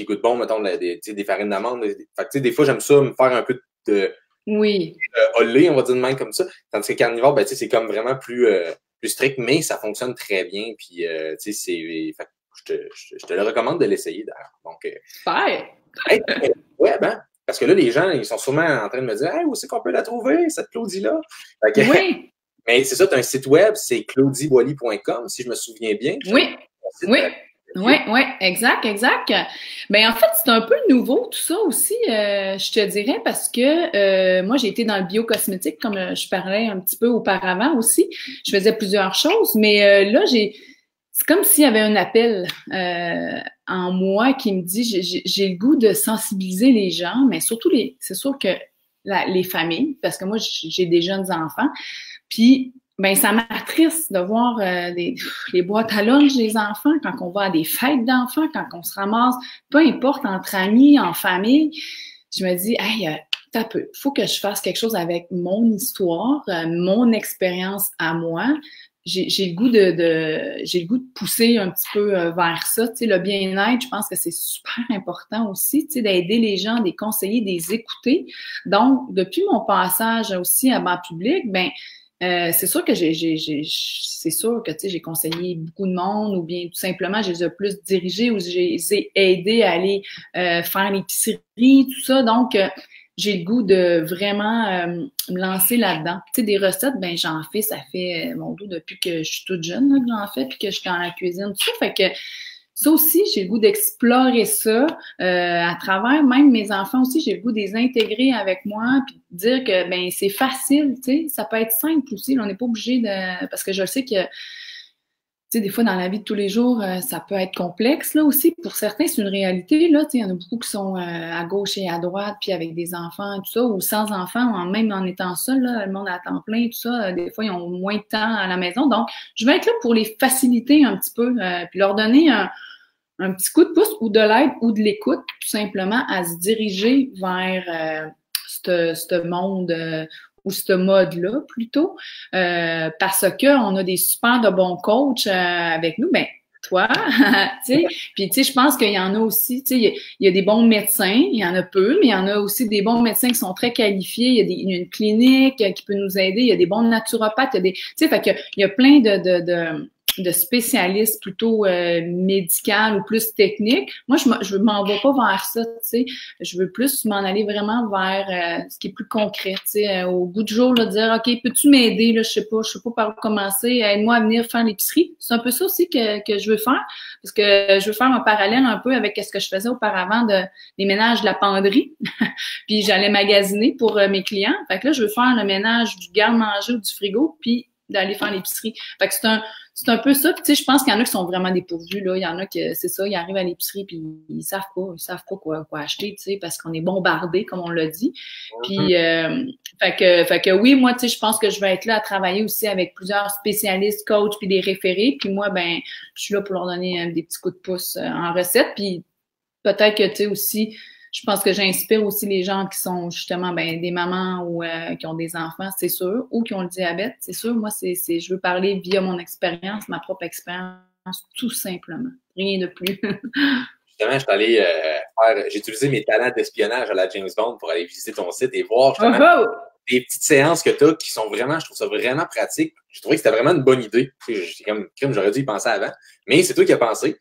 goûtent bon, mettons, des farines d'amande. Fait que, des fois, j'aime ça me faire un peu de olé, on va dire de même comme ça. Tandis que carnivore, ben, c'est comme vraiment plus strict, mais ça fonctionne très bien. Puis, je te le recommande de l'essayer d'ailleurs. Donc, ouais, ben, parce que là, les gens, ils sont sûrement en train de me dire, hey, où c'est qu'on peut la trouver, cette Claudie-là? Oui. Mais c'est ça, tu as un site web, c'est claudieboily.com, si je me souviens bien. Oui, exact. Ben en fait, c'est un peu nouveau tout ça aussi, je te dirais, parce que moi, j'ai été dans le biocosmétique, comme je parlais un petit peu auparavant aussi. Je faisais plusieurs choses, mais là, c'est comme s'il y avait un appel en moi qui me dit, j'ai le goût de sensibiliser les gens, mais surtout c'est sûr que les familles, parce que moi, j'ai des jeunes enfants, puis ben ça m'attriste de voir les boîtes à lunch des enfants quand on va à des fêtes d'enfants, quand on se ramasse, peu importe, entre amis, en famille. Je me dis, hey, t'as peu, faut que je fasse quelque chose avec mon histoire, mon expérience à moi. J'ai le goût j'ai le goût de pousser un petit peu vers ça. Tu sais, le bien-être, je pense que c'est super important aussi, tu sais, d'aider les gens, des conseiller, des écouter. Donc, depuis mon passage aussi à banc public, ben c'est sûr que c'est sûr que tu sais, j'ai conseillé beaucoup de monde ou bien tout simplement je les ai plus dirigés ou je les ai aidés à aller faire l'épicerie, tout ça. Donc, j'ai le goût de vraiment me lancer là-dedans. Tu sais, des recettes, ben j'en fais, ça fait mon dos depuis que je suis toute jeune là, que j'en fais puis que je suis dans la cuisine, tout ça. Fait que ça aussi, j'ai le goût d'explorer ça à travers même mes enfants aussi. J'ai le goût de les intégrer avec moi puis de dire que ben c'est facile, tu sais, ça peut être simple aussi. Là, on n'est pas obligé de, parce que je sais que tu sais, des fois dans la vie de tous les jours, ça peut être complexe là aussi. Pour certains, c'est une réalité là. Tu sais, il y en a beaucoup qui sont à gauche et à droite, puis avec des enfants, tout ça, ou sans enfants, ou même en étant seul, là, le monde à temps plein, tout ça. Des fois, ils ont moins de temps à la maison. Donc, je vais être là pour les faciliter un petit peu, puis leur donner un petit coup de pouce ou de l'aide ou de l'écoute, tout simplement, à se diriger vers ce monde ou ce mode-là plutôt, parce que on a des super de bons coachs avec nous. Ben toi, tu sais, puis tu sais, je pense qu'il y en a aussi, tu sais, il y a des bons médecins, il y en a peu, mais il y en a aussi des bons médecins qui sont très qualifiés. Il y a une clinique qui peut nous aider, il y a des bons naturopathes, il y a des, tu sais, fait que il y a plein de spécialistes plutôt médical ou plus techniques. Moi, je m'en vais pas vers ça, tu sais. Je veux plus m'en aller vraiment vers ce qui est plus concret, tu sais, au bout du jour, là, dire, OK, peux-tu m'aider, là, je sais pas par où commencer, aide-moi à venir faire l'épicerie. C'est un peu ça aussi que je veux faire, parce que je veux faire un parallèle un peu avec ce que je faisais auparavant des ménages de la penderie. Puis j'allais magasiner pour mes clients. Fait que là, je veux faire le ménage du garde-manger ou du frigo, puis d'aller faire l'épicerie. Fait que c'est un peu ça. Puis, tu sais, je pense qu'il y en a qui sont vraiment dépourvus, là. Il y en a que, c'est ça, ils arrivent à l'épicerie puis ils savent pas quoi acheter, tu sais, parce qu'on est bombardé, comme on l'a dit. Puis, fait que oui, moi, tu sais, je pense que je vais être là à travailler aussi avec plusieurs spécialistes, coachs puis des référés. Puis moi, ben, je suis là pour leur donner des petits coups de pouce en recette. Puis peut-être que, tu sais, aussi, je pense que j'inspire aussi les gens qui sont justement ben, des mamans ou qui ont des enfants, c'est sûr, ou qui ont le diabète, c'est sûr. Moi, je veux parler via mon expérience, ma propre expérience, tout simplement. Rien de plus. Justement, je suis allé j'ai utilisé mes talents d'espionnage à la James Bond pour aller visiter ton site et voir justement des petites séances que tu as qui sont vraiment, je trouve ça vraiment pratique. Je trouvais que c'était vraiment une bonne idée. J'étais comme, j'aurais dû y penser avant. Mais c'est toi qui as pensé.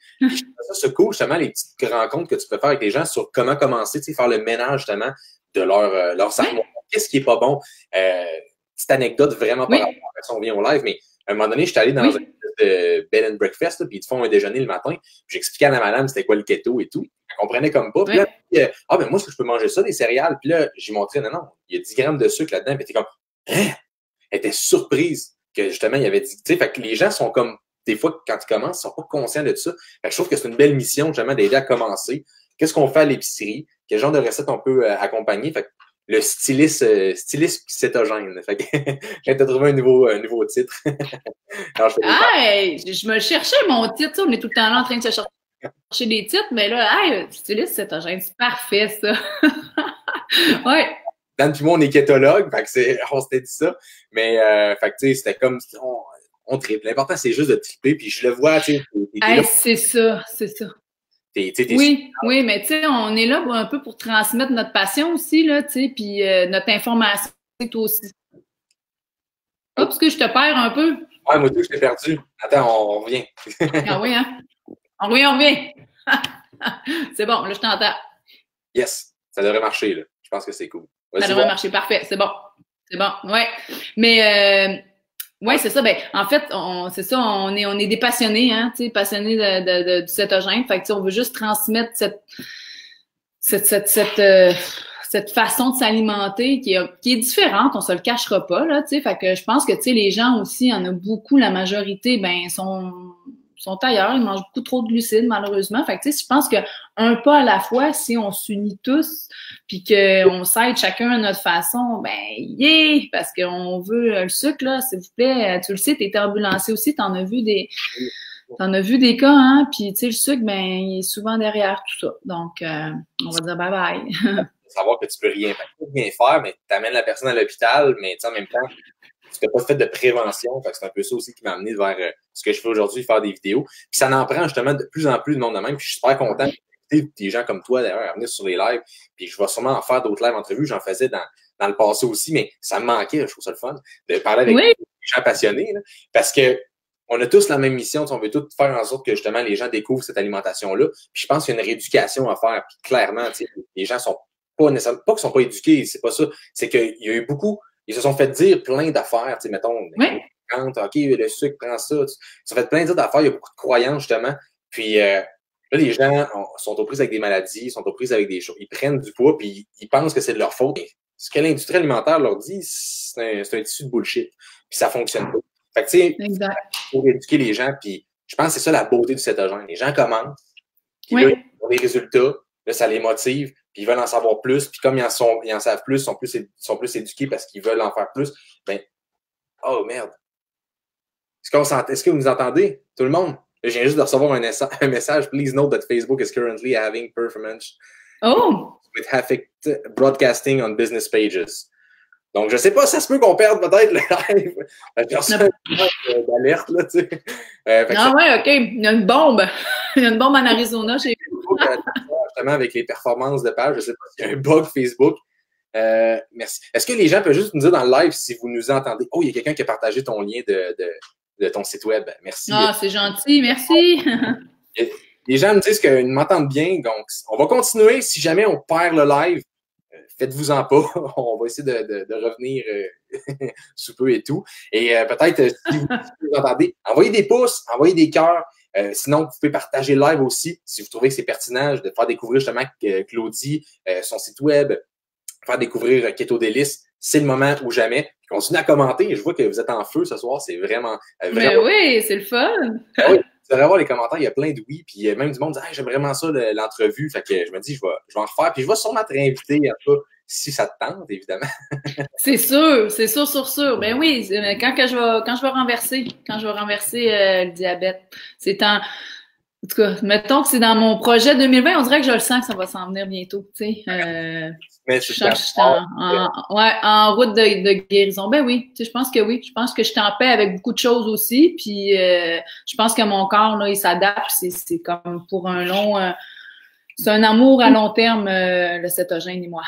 C'est cool, justement, les petites rencontres que tu peux faire avec les gens sur comment commencer, tu sais, faire le ménage, justement, de leur savoir qu'est-ce qui est pas bon. Petite anecdote vraiment pas rapport à ça, on vient au live, mais à un moment donné, je suis allé dans un bed and breakfast, là, puis ils te font un déjeuner le matin. J'expliquais à la madame c'était quoi le keto et tout. Elle comprenait comme pas. Puis là, ben moi, est-ce que je peux manger ça, des céréales? Puis là, j'ai montré, non, il y a 10 grammes de sucre là-dedans. Puis elle était comme, hein? Elle était surprise que justement, il y avait dit, tu sais, fait que les gens sont comme, des fois, quand ils commencent, ils sont pas conscients de ça. Fait que je trouve que c'est une belle mission, justement, d'aider à commencer. Qu'est-ce qu'on fait à l'épicerie? Quel genre de recettes on peut accompagner? Fait que le styliste cétogène. Fait que j'ai trouvé un nouveau titre. Alors, je me cherchais mon titre, on est tout le temps là en train de se chercher des titres, mais là, styliste cétogène, c'est parfait, ça. Ouais. Dan puis moi, on est kétologue, fait que on s'était dit ça. Mais fait que tu sais, c'était comme on triple. L'important, c'est juste de tripler, puis je le vois, tu sais. C'est ça. Oui, mais tu sais, on est là un peu pour transmettre notre passion aussi, là, tu sais, puis notre information, toi aussi. Oups, que je te perds un peu. Ouais, moi aussi, je t'ai perdu. Attends, on revient. Ah oui, hein? On revient. C'est bon, là, je t'entends. Yes, ça devrait marcher, là. Je pense que c'est cool. Ça devrait marcher, parfait, c'est bon. Ouais. Mais ouais, c'est ça. Ben, en fait, c'est ça, on est des passionnés, hein, tu sais, passionnés du cétogène. Fait que, tu sais, on veut juste transmettre cette façon de s'alimenter qui est différente, on se le cachera pas, là, tu sais. Fait que je pense que, tu sais, les gens aussi, il y en a beaucoup, la majorité, ben, sont ailleurs, ils mangent beaucoup trop de glucides, malheureusement. Fait que, tu sais, je pense que un pas à la fois, si on s'unit tous, puis qu'on s'aide chacun à notre façon, ben, parce qu'on veut le sucre, là, s'il vous plaît, tu le sais, t'es ambulancé aussi, t'en as vu des cas, hein, puis, tu sais, le sucre, ben, il est souvent derrière tout ça. Donc, on va dire bye-bye. Savoir que tu peux rien faire, mais tu amènes la personne à l'hôpital, mais en même temps, tu n'as pas fait de prévention. Fait que c'est un peu ça aussi qui m'a amené vers ce que je fais aujourd'hui, faire des vidéos. Puis ça en prend justement de plus en plus de monde de même. Puis je suis super content des gens comme toi, d'ailleurs, à venir sur les lives. Puis je vais sûrement en faire d'autres lives entrevues. J'en faisais dans le passé aussi, mais ça me manquait. Je trouve ça le fun de parler avec des gens passionnés. Là, parce que on a tous la même mission. On veut tous faire en sorte que justement les gens découvrent cette alimentation-là. Puis je pense qu'il y a une rééducation à faire. Puis clairement, les gens sont pas nécessairement, pas qu'ils sont pas éduqués, c'est pas ça. C'est qu'il y a eu beaucoup, ils se sont fait dire plein d'affaires, tu sais, mettons, OK, le sucre, prends ça. Ils se sont fait plein d'affaires, il y a beaucoup de croyances, justement. Puis là, les gens sont aux prises avec des maladies, sont aux prises avec des choses. Ils prennent du poids, puis ils pensent que c'est de leur faute. Mais ce que l'industrie alimentaire leur dit, c'est un tissu de bullshit. Puis ça fonctionne pas. Fait que, tu sais, il faut éduquer les gens, puis je pense que c'est ça la beauté du cétogène. Les gens commencent, puis là, ils ont des résultats, là, ça les motive, puis ils veulent en savoir plus, puis comme ils en savent plus, ils sont plus éduqués parce qu'ils veulent en faire plus, ben, oh merde. Est-ce que vous nous entendez, tout le monde? Je viens juste de recevoir un message. Please note that Facebook is currently having performance with Hafik broadcasting on business pages. Donc, je sais pas, ça se peut qu'on perde peut-être le live. J'ai reçu un d'alerte, là, tu sais. OK. Il y a une bombe. Il y a une bombe en Arizona chez vous. Justement, avec les performances de page, je sais pas s'il y a un bug Facebook. Merci. Est-ce que les gens peuvent juste nous dire dans le live si vous nous entendez? Oh, il y a quelqu'un qui a partagé ton lien de ton site web. Merci. Ah, c'est gentil. Merci. Les gens me disent qu'ils m'entendent bien. Donc, on va continuer. Si jamais on perd le live, faites-vous-en pas. On va essayer de revenir sous peu et tout. Et peut-être, si vous entendez, envoyez des pouces, envoyez des cœurs. Sinon, vous pouvez partager le live aussi si vous trouvez que c'est pertinent de faire découvrir justement Claudie, son site web, faire découvrir Keto Délice. c'est le moment ou jamais. Puis continuez à commenter. Je vois que vous êtes en feu ce soir. C'est vraiment, Mais oui, c'est le fun. Ah oui, vous allez voir les commentaires, il y a plein de oui. Puis même du monde dit hey, j'aime vraiment ça, l'entrevue. Fait que je me dis, je vais en refaire. Puis je vais sûrement te réinviter en tout cas, si ça te tente, évidemment. C'est sûr, sûr. Ben oui, quand je vais renverser le diabète, en tout cas, mettons que c'est dans mon projet 2020, on dirait que je le sens que ça va s'en venir bientôt, tu sais. Mais je sens que je suis en route de guérison. Ben oui, tu sais, je pense que oui. Je pense que je suis en paix avec beaucoup de choses aussi. Puis je pense que mon corps, là, il s'adapte. C'est comme pour un long... c'est un amour à long terme, le cétogène et moi.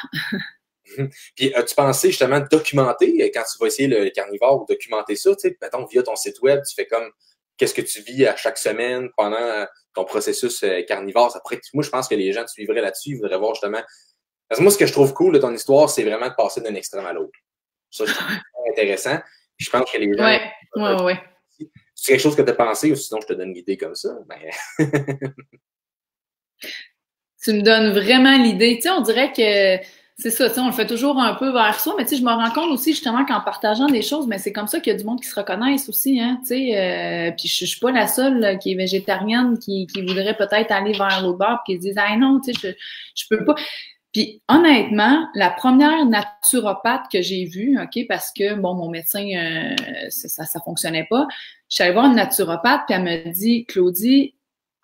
Puis as-tu pensé justement documenter, quand tu vas essayer le carnivore, ou documenter ça, tu sais, mettons, via ton site web, tu fais comme qu'est-ce que tu vis à chaque semaine pendant ton processus carnivore. Après, moi, je pense que les gens te suivraient là-dessus, ils voudraient voir justement. Parce que moi, ce que je trouve cool de ton histoire, c'est vraiment de passer d'un extrême à l'autre. Ça, je trouve ça intéressant. Puis je pense que les gens. Ouais. C'est quelque chose que tu as pensé, ou sinon je te donne l'idée comme ça. Ben... Tu me donnes vraiment l'idée. Tu sais, on dirait que c'est ça, tu sais, on le fait toujours un peu vers soi, mais tu sais, je me rends compte aussi justement qu'en partageant des choses, mais c'est comme ça qu'il y a du monde qui se reconnaissent aussi, hein, tu sais. Puis je suis pas la seule qui est végétarienne qui voudrait peut-être aller vers l'autre bord, puis qui se disent ah non, tu sais, je peux pas. Puis honnêtement, la première naturopathe que j'ai vue, ok, parce que bon, mon médecin, ça fonctionnait pas. Je suis allée voir une naturopathe, puis elle me dit, Claudie,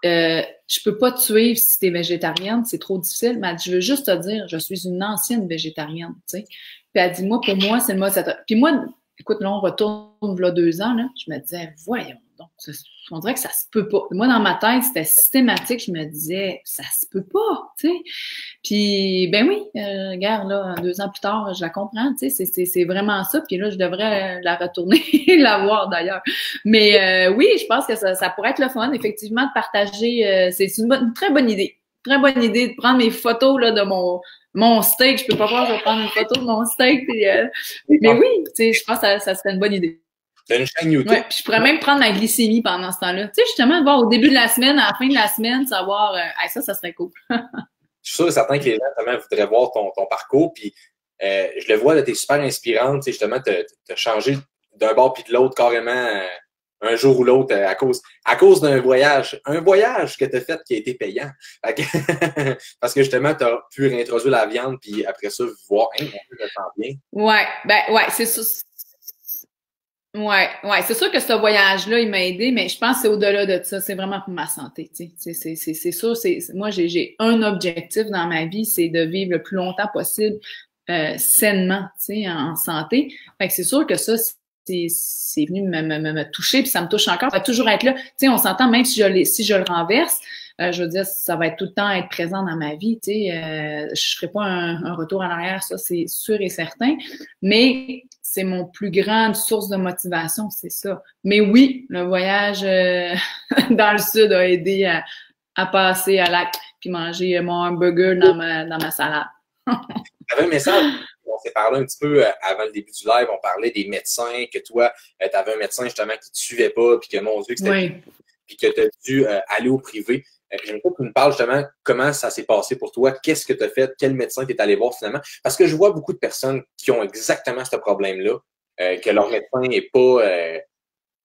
je peux pas te suivre si t'es végétarienne, c'est trop difficile. Mais elle dit, je veux juste te dire, je suis une ancienne végétarienne, tu sais. Puis elle dit, moi, pour moi, c'est le mode. Puis moi, écoute, là, on retourne là 2 ans, là, je me disais, voyons donc, on dirait que ça se peut pas. Moi, dans ma tête, c'était systématique, je me disais, ça se peut pas, tu sais. Puis, ben oui, regarde, là, 2 ans plus tard, je la comprends, tu sais, c'est vraiment ça. Puis là, je devrais la retourner, la voir d'ailleurs. Mais oui, je pense que ça pourrait être le fun, effectivement, de partager. C'est une très bonne idée. Très bonne idée de prendre mes photos là, de mon steak. Je peux pas voir, je vais prendre une photo de mon steak. Puis, mais oui, tu sais, je pense que ça serait une bonne idée. T'as une chaîne YouTube. Ouais, puis je pourrais même prendre ma glycémie pendant ce temps-là. Tu sais, justement, de voir au début de la semaine, à la fin de la semaine, savoir, ça serait cool. Je suis sûr et certain que les gens, justement, voudraient voir ton parcours. Puis, je le vois, tu es super inspirante. Tu sais, justement, t'as changé d'un bord puis de l'autre carrément un jour ou l'autre à cause d'un voyage. Un voyage que tu as fait qui a été payant. Parce que justement, tu as pu réintroduire la viande puis après ça, voir, je me sens bien. Ouais, c'est ça. Ouais, c'est sûr que ce voyage-là, il m'a aidé, mais je pense que c'est au-delà de ça. C'est vraiment pour ma santé, tu sais. C'est sûr, moi, j'ai un objectif dans ma vie, c'est de vivre le plus longtemps possible sainement, tu sais, en santé. Fait que c'est sûr que ça, c'est venu me toucher, puis ça me touche encore. Ça va toujours être là. Tu sais, on s'entend, même si je le renverse, je veux dire, ça va être tout le temps être présent dans ma vie, tu sais. Je ferai pas un retour en arrière, ça, c'est sûr et certain. Mais c'est mon plus grande source de motivation, c'est ça. Mais oui, le voyage dans le sud a aidé à passer à l'acte puis manger mon hamburger dans ma salade. T'avais un message, on s'est parlé un petit peu avant le début du live, on parlait des médecins, que toi, tu avais un médecin justement qui te suivait pas, puis que mon Dieu, que c'était puis que tu as dû aller au privé. J'aimerais que tu nous parles justement comment ça s'est passé pour toi, qu'est-ce que tu as fait, quel médecin tu es allé voir finalement. Parce que je vois beaucoup de personnes qui ont exactement ce problème-là, que leur médecin n'est pas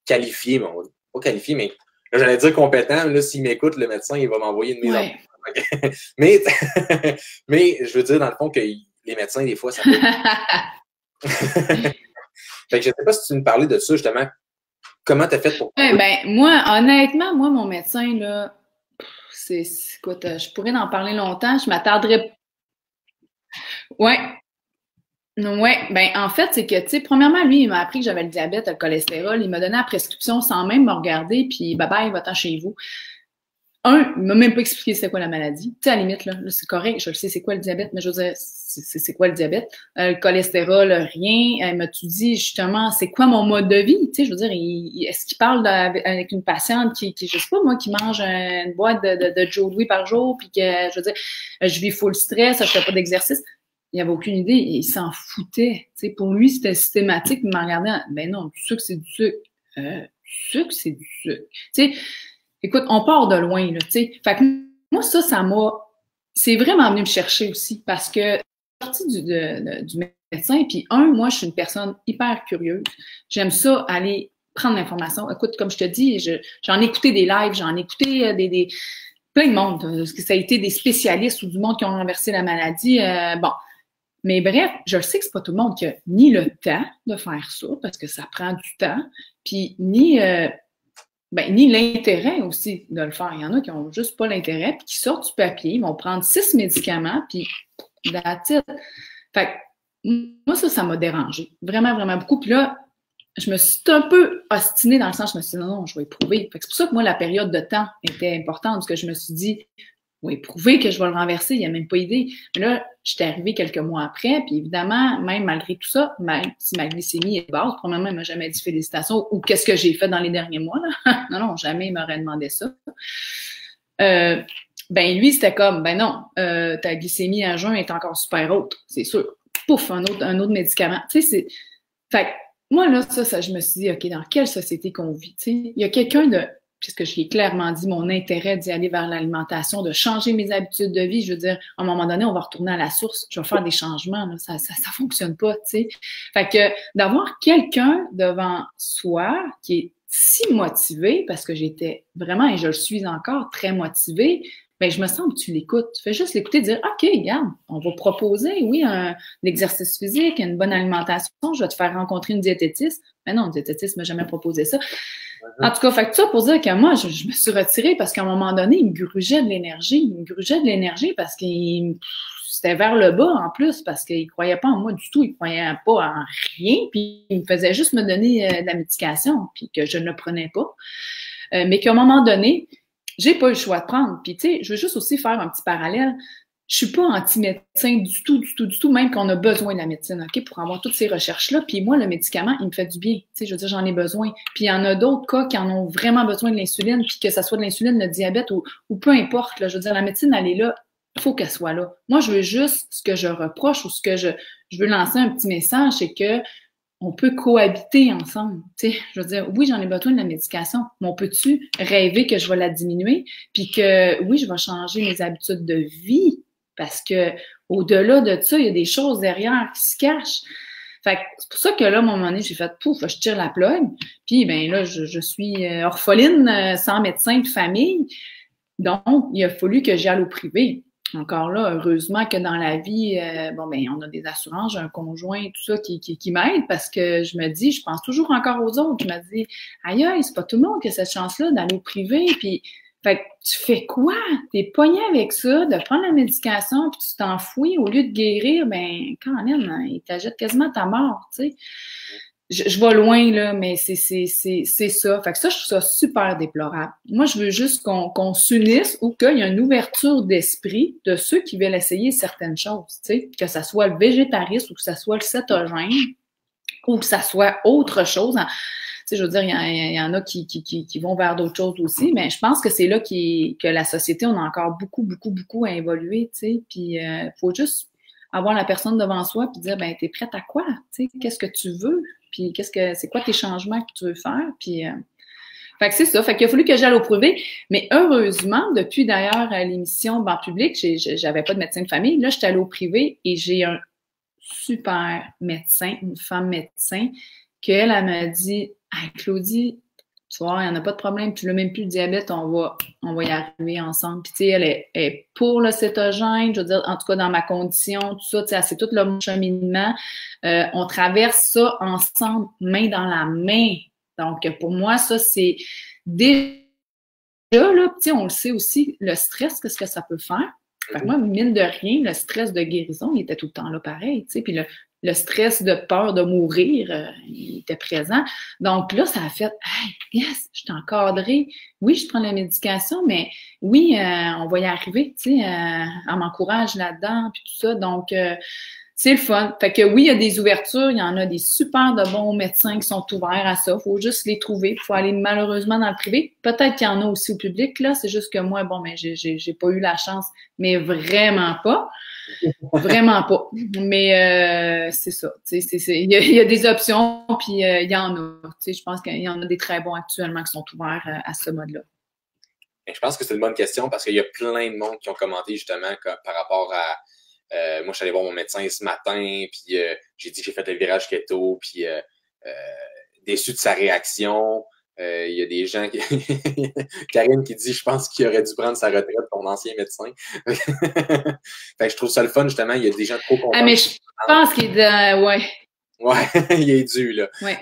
qualifié, pas qualifié, mais là, j'allais dire compétent. Là, s'il m'écoute, le médecin, il va m'envoyer une mise en mais je veux dire, dans le fond, que les médecins, des fois, ça peut. Fait que je ne sais pas si tu nous parlais de ça, justement. Comment tu as fait pour. Moi, honnêtement, mon médecin, là, écoute, je pourrais en parler longtemps, je m'attarderais. Ouais, en fait, c'est que, tu sais, premièrement, lui, il m'a appris que j'avais le diabète, le cholestérol, il m'a donné la prescription sans même me regarder, puis bye-bye, va-t'en chez vous. Il m'a même pas expliqué c'est quoi la maladie. Tu sais, à la limite, là c'est correct, je le sais, c'est quoi le diabète, mais je veux dire, c'est quoi le diabète? Le cholestérol, rien. Il m'a tout dit, justement, c'est quoi mon mode de vie? Tu sais, je veux dire, est-ce qu'il parle avec une patiente qui, je sais pas, moi, qui mange une boîte de Joe Louis par jour, puis que, je veux dire, je vis full stress, je fais pas d'exercice. Il avait aucune idée, il s'en foutait. Tu sais, pour lui, c'était systématique, il m'a regardé, ben non, du sucre, c'est du sucre. Sucre, c'est du sucre. Tu sais, écoute, on part de loin, là, tu sais. Fait que moi, c'est vraiment venu me chercher aussi, parce que sorti du médecin. Puis moi, je suis une personne hyper curieuse. J'aime ça aller prendre l'information. Écoute, comme je te dis, j'en ai écouté des lives, j'en ai écouté plein de monde. Parce que ça a été des spécialistes ou du monde qui ont renversé la maladie. Bon. Mais bref, je sais que c'est pas tout le monde qui a ni le temps de faire ça, parce que ça prend du temps, puis ni l'intérêt aussi de le faire. Il y en a qui ont juste pas l'intérêt, puis qui sortent du papier, ils vont prendre 6 médicaments, puis that's it. Fait que moi, ça m'a dérangé. Vraiment, vraiment beaucoup. Puis là, je me suis un peu ostinée dans le sens, je me suis dit non, je vais éprouver. Fait que c'est pour ça que moi, la période de temps était importante, parce que je me suis dit, oui, prouver que je vais le renverser, il n'y a même pas idée. Mais là, j'étais arrivée quelques mois après, puis évidemment, même malgré tout ça, même si ma glycémie est basse, probablement, il ne m'a jamais dit félicitations ou qu'est-ce que j'ai fait dans les derniers mois, là. Non, jamais il m'aurait demandé ça. Lui, c'était comme, non, ta glycémie à jeun est encore super haute, c'est sûr. Pouf, un autre médicament. Tu sais, c'est... Fait que, moi, là, ça, je me suis dit, OK, dans quelle société qu'on vit? Tu sais, il y a quelqu'un de... Puisque je l'ai clairement dit, mon intérêt d'y aller vers l'alimentation, de changer mes habitudes de vie. Je veux dire, à un moment donné, on va retourner à la source. Je vais faire des changements. Là. Ça fonctionne pas, tu sais. Fait que d'avoir quelqu'un devant soi qui est si motivé, parce que j'étais vraiment, et je le suis encore, très motivée, ben je me sens que tu l'écoutes. Tu fais juste l'écouter et dire, OK, regarde, on va proposer, oui, un exercice physique, une bonne alimentation, je vais te faire rencontrer une diététiste. Mais non, une diététiste ne m'a jamais proposé ça. En tout cas, fait que ça pour dire que moi, je me suis retirée parce qu'à un moment donné, il me grugeait de l'énergie. Il me grugeait de l'énergie parce qu'il c'était vers le bas en plus, parce qu'il ne croyait pas en moi du tout. Il ne croyait pas en rien. Puis il me faisait juste me donner de la médication, puis que je ne prenais pas. Mais qu'à un moment donné, j'ai pas eu le choix de prendre. Puis tu sais, je veux juste aussi faire un petit parallèle. Je suis pas anti-médecin du tout, même qu'on a besoin de la médecine, OK, pour avoir toutes ces recherches-là. Puis moi, le médicament, il me fait du bien. Tu sais, je veux dire, j'en ai besoin. Puis il y en a d'autres cas qui en ont vraiment besoin de l'insuline, puis que ça soit de l'insuline, le diabète ou peu importe. Là, je veux dire, la médecine, elle est là. Il faut qu'elle soit là. Moi, je veux juste, ce que je reproche ou ce que je veux lancer un petit message, c'est que on peut cohabiter ensemble. Tu sais, je veux dire, oui, j'en ai besoin de la médication, mais on peut-tu rêver que je vais la diminuer, puis que, oui, je vais changer mes habitudes de vie, parce que au-delà de ça, il y a des choses derrière qui se cachent. Fait que c'est pour ça que là, à un moment donné, j'ai fait pouf, je tire la plug. Puis ben là, je suis orpheline, sans médecin de famille. Donc, il a fallu que j'aille au privé. Encore là, heureusement que dans la vie, on a des assurances, j'ai un conjoint, tout ça qui m'aide parce que je me dis, je pense toujours encore aux autres. Je me dis, aïe, c'est pas tout le monde qui a cette chance-là d'aller au privé. Puis, fait que tu fais quoi? T'es pogné avec ça, de prendre la médication, puis tu t'enfouis au lieu de guérir, ben, quand même, hein, il t'ajoute quasiment ta mort, tu sais. Je vais loin, là, mais c'est ça. Fait que ça, je trouve ça super déplorable. Moi, je veux juste qu'on s'unisse ou qu'il y ait une ouverture d'esprit de ceux qui veulent essayer certaines choses, tu sais, que ça soit le végétarisme ou que ça soit le cétogène ou que ça soit autre chose. Tu sais, je veux dire, il y en a qui vont vers d'autres choses aussi, mais je pense que c'est là que la société, on a encore beaucoup à évoluer, tu sais, puis faut juste avoir la personne devant soi puis dire, ben, t'es prête à quoi? Tu sais, qu'est-ce que tu veux? Puis c'est quoi tes changements que tu veux faire? Puis, fait que c'est ça. Fait qu'il a fallu que j'aille au privé. Mais heureusement, depuis d'ailleurs l'émission Banc public, j'avais pas de médecin de famille. Là, j'étais allée au privé et j'ai un super médecin, une femme médecin, qu'elle m'a dit, hey, Claudie, tu vois, il n'y en a pas de problème, tu n'as même plus le diabète, on va y arriver ensemble. Puis, tu sais, elle est pour le cétogène, je veux dire, en tout cas, dans ma condition, tout ça, tu sais, c'est tout le cheminement. On traverse ça ensemble, main dans la main. Donc, pour moi, ça, c'est déjà, là, tu sais, on le sait aussi, le stress, qu'est-ce que ça peut faire. Fait que moi, mine de rien, le stress de guérison, il était tout le temps là pareil, tu sais, puis le stress de peur de mourir, il était présent. Donc là, ça a fait, hey, yes, je suis encadrée. Oui, je prends la médication, mais oui, on va y arriver, tu sais, on m'encourage là-dedans, puis tout ça. Donc, c'est le fun. Fait que oui, il y a des ouvertures, il y en a des super de bons médecins qui sont ouverts à ça. Faut juste les trouver. Faut aller malheureusement dans le privé. Peut-être qu'il y en a aussi au public, là. C'est juste que moi, bon, mais j'ai pas eu la chance, mais vraiment pas. Vraiment pas. Mais c'est ça. Il y a des options, puis il y en a. Je pense qu'il y en a des très bons actuellement qui sont ouverts à ce mode-là. Je pense que c'est une bonne question parce qu'il y a plein de monde qui ont commenté justement par rapport à Moi, je suis allé voir mon médecin ce matin, puis j'ai dit que j'ai fait le virage keto, puis déçu de sa réaction. Il y a des gens qui... Karine qui dit, je pense qu'il aurait dû prendre sa retraite, ton ancien médecin. Fait que je trouve ça le fun, justement. Il y a des gens trop contents. Ah, mais je pense qu'il est... ouais. Ouais, il est dû, là. Ouais.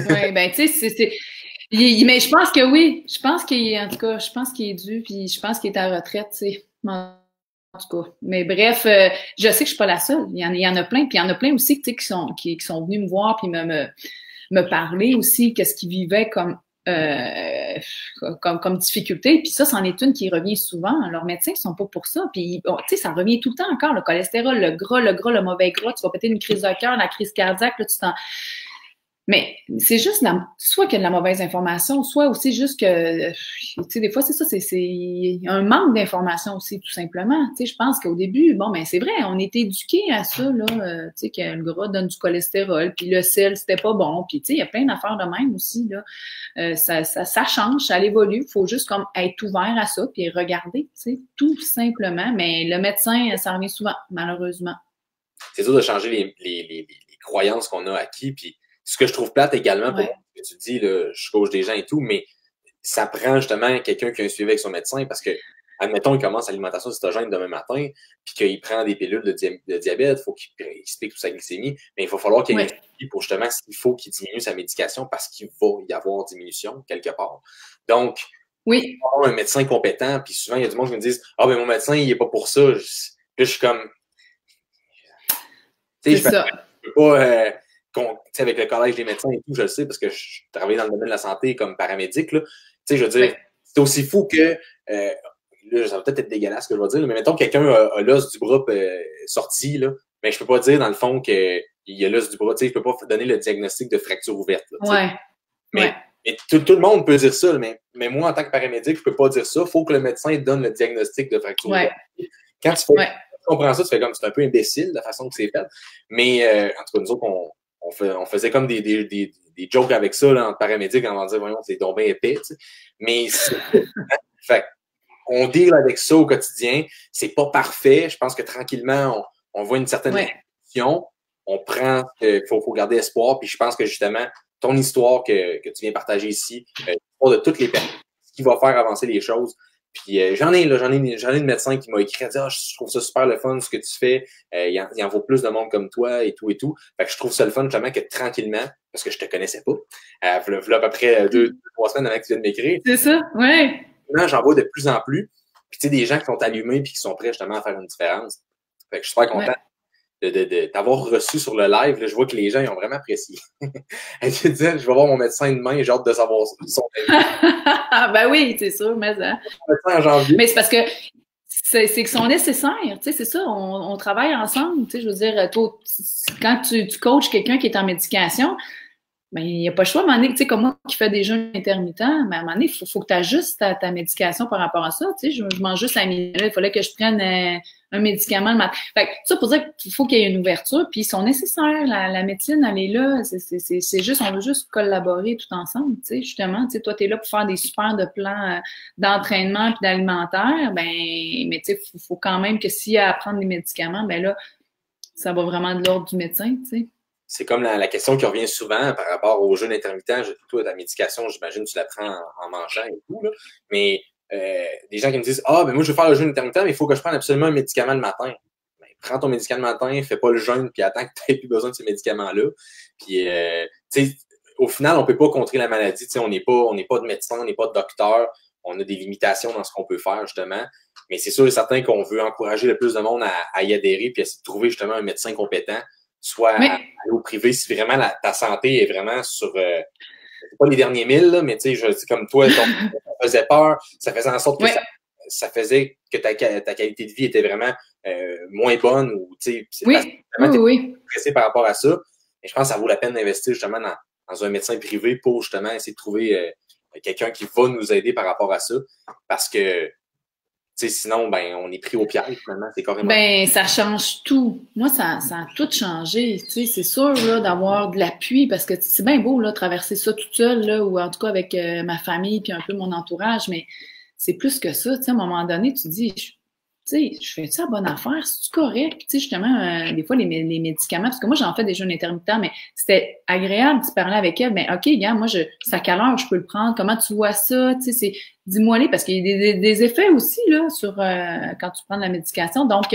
Ouais, ben, tu sais, mais je pense que oui. Je pense qu'il en tout cas, je pense qu'il est dû, puis je pense qu'il est à retraite, tu sais. En tout cas. Mais bref, je sais que je suis pas la seule. Il y en a plein. Puis il y en a plein aussi, tu sais, qui sont venus me voir puis me parler aussi, qu'est-ce qu'ils vivaient comme difficulté. Puis ça, c'en est une qui revient souvent. Leurs médecins ne sont pas pour ça. Puis, bon, tu sais, ça revient tout le temps encore. Le cholestérol, le gras, le mauvais gras. Tu vas péter une crise de cœur, la crise cardiaque, là, tu t'en... Mais c'est juste soit qu'il y a de la mauvaise information, soit aussi juste que, tu sais, des fois, c'est ça, c'est un manque d'information aussi, tout simplement. Tu sais, je pense qu'au début, bon, ben c'est vrai, on était éduqués à ça, là, tu sais, que le gras donne du cholestérol, puis le sel, c'était pas bon, puis tu sais, il y a plein d'affaires de même aussi, là. Ça change, ça évolue, il faut juste comme être ouvert à ça, puis regarder, tu sais, tout simplement. Mais le médecin, ça revient souvent, malheureusement. C'est dur de changer les croyances qu'on a acquis, puis ce que je trouve plate également, pour moi, que tu dis, là, je coach des gens et tout, mais ça prend justement quelqu'un qui a un suivi avec son médecin parce que, admettons, il commence l'alimentation cétogène demain matin, puis qu'il prend des pilules de diabète, il faut qu'il explique sa glycémie, mais il va falloir qu'il y ait un suivi pour justement s'il faut qu'il diminue sa médication parce qu'il va y avoir diminution quelque part. Donc, il faut avoir un médecin compétent, puis souvent, il y a du monde qui me disent « Ah, ben mon médecin, il est pas pour ça. » Là, je suis comme... Tu sais, je peux pas... avec le collège des médecins et tout, je le sais parce que je travaillais dans le domaine de la santé comme paramédic. Là. Je veux dire, c'est aussi fou que, là, ça va peut-être être dégueulasse ce que je vais dire, mais mettons que quelqu'un a l'os du bras sorti, là, mais je peux pas dire dans le fond qu'il y a l'os du bras, je peux pas donner le diagnostic de fracture ouverte. Là, mais tout le monde peut dire ça, mais moi, en tant que paramédic, je peux pas dire ça. Il faut que le médecin donne le diagnostic de fracture ouverte. Quand tu comprends ça, tu fais comme c'est un peu imbécile la façon que c'est fait. Mais en tout cas, nous autres, on faisait comme des jokes avec ça là, en paramédic en disant voyons, c'est donc bien épais. Tu sais. Mais fait, on deal avec ça au quotidien. C'est pas parfait. Je pense que tranquillement, on voit une certaine évolution. On prend faut garder espoir. Puis je pense que justement, ton histoire que tu viens partager ici, l'histoire de toutes les personnes, ce qui va faire avancer les choses. Puis j'en ai de médecins qui m'ont écrit, dit, je trouve ça super le fun ce que tu fais, il en vaut plus de monde comme toi et tout et tout. Fait que je trouve ça le fun justement que tranquillement, parce que je te connaissais pas, voilà à peu près 2-3 semaines avant que tu viennes m'écrire. C'est ça, ouais. Maintenant, j'en vois de plus en plus. Puis tu sais, des gens qui sont allumés puis qui sont prêts justement à faire une différence. Fait que je suis super content de t'avoir reçu sur le live. Là, je vois que les gens ils ont vraiment apprécié. Elle te dit, je vais voir mon médecin demain, j'ai hâte de savoir son ben oui, c'est sûr, mais hein. En janvier. Mais c'est parce que c'est qu'ils sont nécessaires, tu sais, c'est ça, on travaille ensemble, tu sais, je veux dire, toi, quand tu coaches quelqu'un qui est en médication, ben, il n'y a pas le choix, à un moment donné, tu sais, comme moi qui fais des jeûnes intermittents, mais à un moment donné, il faut que tu ajustes ta médication par rapport à ça, tu sais, je mange juste à minuit, il fallait que je prenne un médicament le matin. Fait que ça pour dire qu'il faut qu'il y ait une ouverture, puis ils sont nécessaires, la médecine, elle est là, c'est juste, on veut juste collaborer tout ensemble, tu sais, justement, tu sais, toi, tu es là pour faire des super de plans d'entraînement puis d'alimentaire, ben, mais tu sais, faut quand même que s'il y a à prendre des médicaments, ben là, ça va vraiment de l'ordre du médecin, tu sais. C'est comme la question qui revient souvent par rapport au jeûne intermittent. Toi, ta médication, j'imagine, tu la prends en mangeant et tout. Là. Mais des gens qui me disent ah, ben moi, je veux faire le jeûne intermittent, mais il faut que je prenne absolument un médicament le matin. Ben, prends ton médicament le matin, fais pas le jeûne, puis attends que tu n'aies plus besoin de ces médicaments-là. Puis, tu sais, au final, on peut pas contrer la maladie. Tu sais, on n'est pas de médecin, on n'est pas de docteur. On a des limitations dans ce qu'on peut faire, justement. Mais c'est sûr et certain qu'on veut encourager le plus de monde à y adhérer, puis essayer de trouver justement un médecin compétent. Soit aller au privé si vraiment ta santé est vraiment sur c'est pas les derniers 1000, là, mais tu sais, comme toi, ça faisait peur, ça faisait en sorte que ça faisait que ta qualité de vie était vraiment moins bonne ou tu sais, stressé par rapport à ça. Et je pense que ça vaut la peine d'investir justement dans un médecin privé pour justement essayer de trouver quelqu'un qui va nous aider par rapport à ça. Parce que sinon, ben, on est pris au piège, finalement. C'est carrément. Ben, ça change tout. Moi, ça a tout changé. Tu sais, c'est sûr, là, d'avoir de l'appui, parce que c'est bien beau, là, traverser ça toute seule, là, ou en tout cas avec ma famille puis un peu mon entourage, mais c'est plus que ça. Tu sais, à un moment donné, tu dis, sais, je fais ça bonne affaire, c'est correct. Puis, tu sais, justement, des fois, les médicaments, parce que moi, j'en fais des jeûnes intermittents, mais c'était agréable de parler avec elle. Mais OK, gars, moi, c'est à quelle heure je peux le prendre? Comment tu vois ça? Tu sais, dis-moi les, parce qu'il y a des effets aussi, là, sur quand tu prends de la médication. Donc,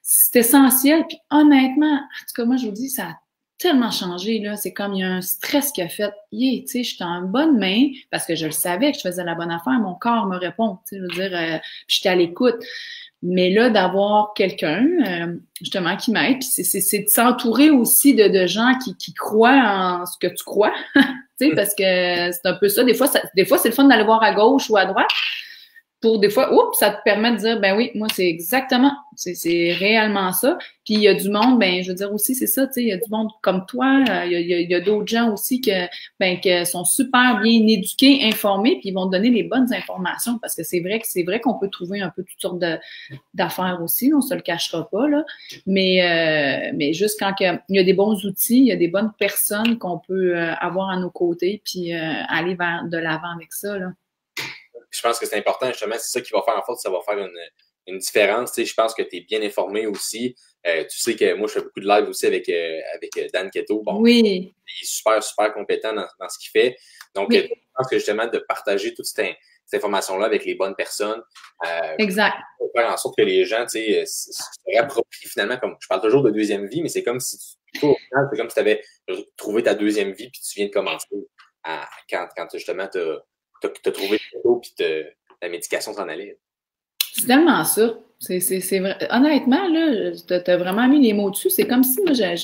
c'est essentiel. Puis, honnêtement, en tout cas, moi, je vous dis, ça a tellement changé, là. C'est comme il y a un stress qui a fait, tu sais, j'étais en bonne main parce que je le savais que je faisais la bonne affaire. Mon corps me répond, tu sais, je veux dire, puis j'étais à l'écoute. Mais là, d'avoir quelqu'un, justement, qui m'aide, puis c'est de s'entourer aussi de gens qui croient en ce que tu crois, tu sais, parce que c'est un peu ça. Des fois, c'est le fun d'aller voir à gauche ou à droite, pour des fois, oups, ça te permet de dire, ben oui, moi, c'est exactement, c'est réellement ça. Puis il y a du monde, ben je veux dire aussi, c'est ça, tu sais, il y a du monde comme toi, il y a d'autres gens aussi que sont super bien éduqués, informés, puis ils vont te donner les bonnes informations, parce que c'est vrai qu'on peut trouver un peu toutes sortes d'affaires aussi, on se le cachera pas, là. Mais juste quand il y a des bons outils, il y a des bonnes personnes qu'on peut avoir à nos côtés, puis aller vers de l'avant avec ça, là. Je pense que c'est important, justement, c'est ça qui va faire en sorte, ça va faire une différence. Tu sais, je pense que tu es bien informé aussi. Tu sais que moi, je fais beaucoup de live aussi avec Dan Keto. Bon, oui. Il est super, super compétent dans ce qu'il fait. Donc, oui. Je pense que justement, de partager toute cette information-là avec les bonnes personnes. Exact. Pour faire en sorte que les gens, tu sais, se réapproprient finalement, comme je parle toujours de deuxième vie, mais c'est comme si toi, au final, c'est comme si tu avais trouvé ta deuxième vie puis tu viens de commencer quand justement t'as trouvé le cadeau puis la médication s'en allait. C'est tellement ça. C'est vrai. Honnêtement, là, t'as vraiment mis les mots dessus. C'est comme si moi, j'ai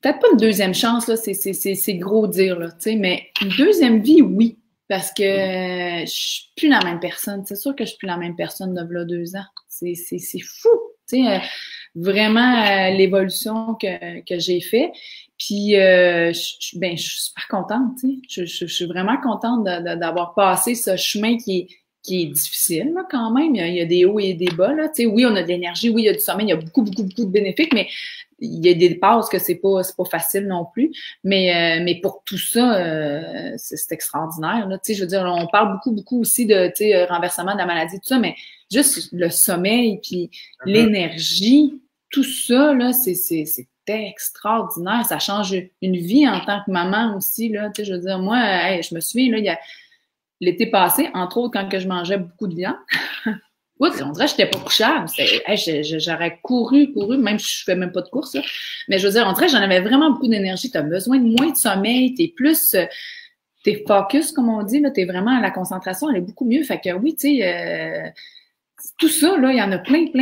peut-être pas une deuxième chance, là, c'est gros dire, là, tu sais, mais une deuxième vie, oui. Parce que je suis plus la même personne. C'est sûr que je suis plus la même personne de là 2 ans. C'est fou. Tu sais, vraiment l'évolution que j'ai fait. Puis, je suis super contente, tu sais. Je suis vraiment contente d'avoir passé ce chemin qui est difficile, là, quand même. Il y a des hauts et des bas, là. Tu sais, oui, on a de l'énergie, oui, il y a du sommeil, il y a beaucoup, beaucoup, beaucoup de bénéfices, mais il y a des passes que c'est pas facile non plus. Mais pour tout ça, c'est extraordinaire, là. Tu sais, je veux dire, on parle beaucoup, beaucoup aussi de, tu sais, renversement de la maladie, tout ça, mais juste le sommeil, puis l'énergie, tout ça, là, c'est extraordinaire. Ça change une vie en tant que maman aussi, là. Tu sais, je veux dire, moi, je me souviens, là, il y a l'été passé, entre autres, quand que je mangeais beaucoup de viande, on dirait que j'étais pas couchable. J'aurais couru, même si je fais même pas de course, là. Mais je veux dire, on dirait que j'en avais vraiment beaucoup d'énergie. Tu as besoin de moins de sommeil, t'es focus, comme on dit, là, t'es vraiment, la concentration, elle est beaucoup mieux. Fait que oui, tu sais, tout ça, là, il y en a plein. Tu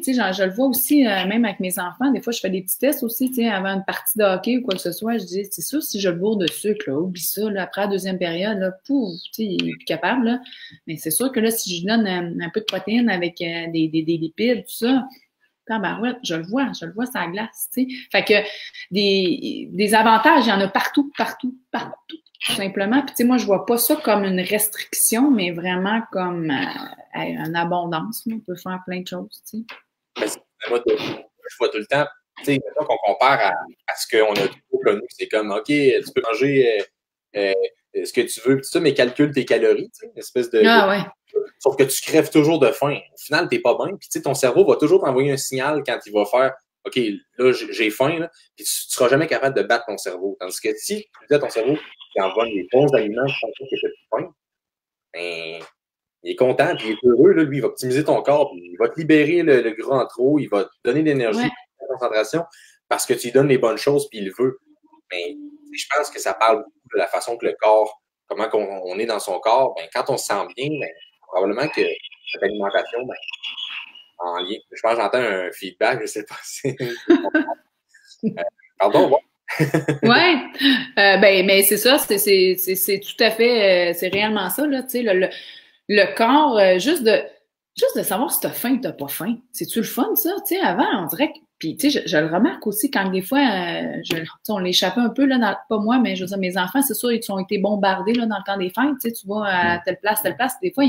sais, je le vois aussi, même avec mes enfants. Des fois, je fais des petits tests aussi, tu sais, avant une partie de hockey ou quoi que ce soit. Je dis, c'est sûr, si je le bourre de sucre, là, oublie ça, là, après la deuxième période, là, pouf, tu sais, il est plus capable, là. Mais c'est sûr que là, si je lui donne un peu de protéines avec des lipides, tout ça, tabarouette, je le vois, ça glace, tu sais. Fait que des avantages, il y en a partout. Tout simplement. Puis, tu sais, moi, je vois pas ça comme une restriction, mais vraiment comme une abondance. On peut faire plein de choses, tu sais. Moi, je vois tout le temps, tu sais, maintenant qu'on compare à ce qu'on a toujours connu, c'est comme, OK, tu peux manger ce que tu veux, tout ça, mais calcule tes calories, tu sais, une espèce de... ouais. Sauf que tu crèves toujours de faim. Au final, t'es pas bien. Puis, tu sais, ton cerveau va toujours t'envoyer un signal quand il va faire, OK, là, j'ai faim, là, puis tu seras jamais capable de battre ton cerveau. Tandis que si tu dis à ton cerveau, tu envoies des bons aliments, tu penses que tu plus faim, ben, il est content, puis il est heureux, là, lui, il va optimiser ton corps, puis il va te libérer le gras en trop, il va te donner de l'énergie, de la concentration, parce que tu lui donnes les bonnes choses, puis il le veut. Mais je pense que ça parle beaucoup de la façon que le corps, comment on est dans son corps. Ben, quand on se sent bien, ben, probablement que cette alimentation, ben, en lien. Je pense que j'entends un feedback, je sais pas si. Pardon, ouais, mais c'est ça, c'est tout à fait, c'est réellement ça, là, tu sais, le corps, juste de savoir si t'as faim ou t'as pas faim. C'est-tu le fun, ça? Tu sais, avant, on dirait que, puis tu sais, je le remarque aussi quand des fois, on l'échappait un peu, là, pas moi, mais je veux dire, mes enfants, c'est sûr, ils ont été bombardés, là, dans le temps des fêtes, tu sais, tu vas à telle place, des fois,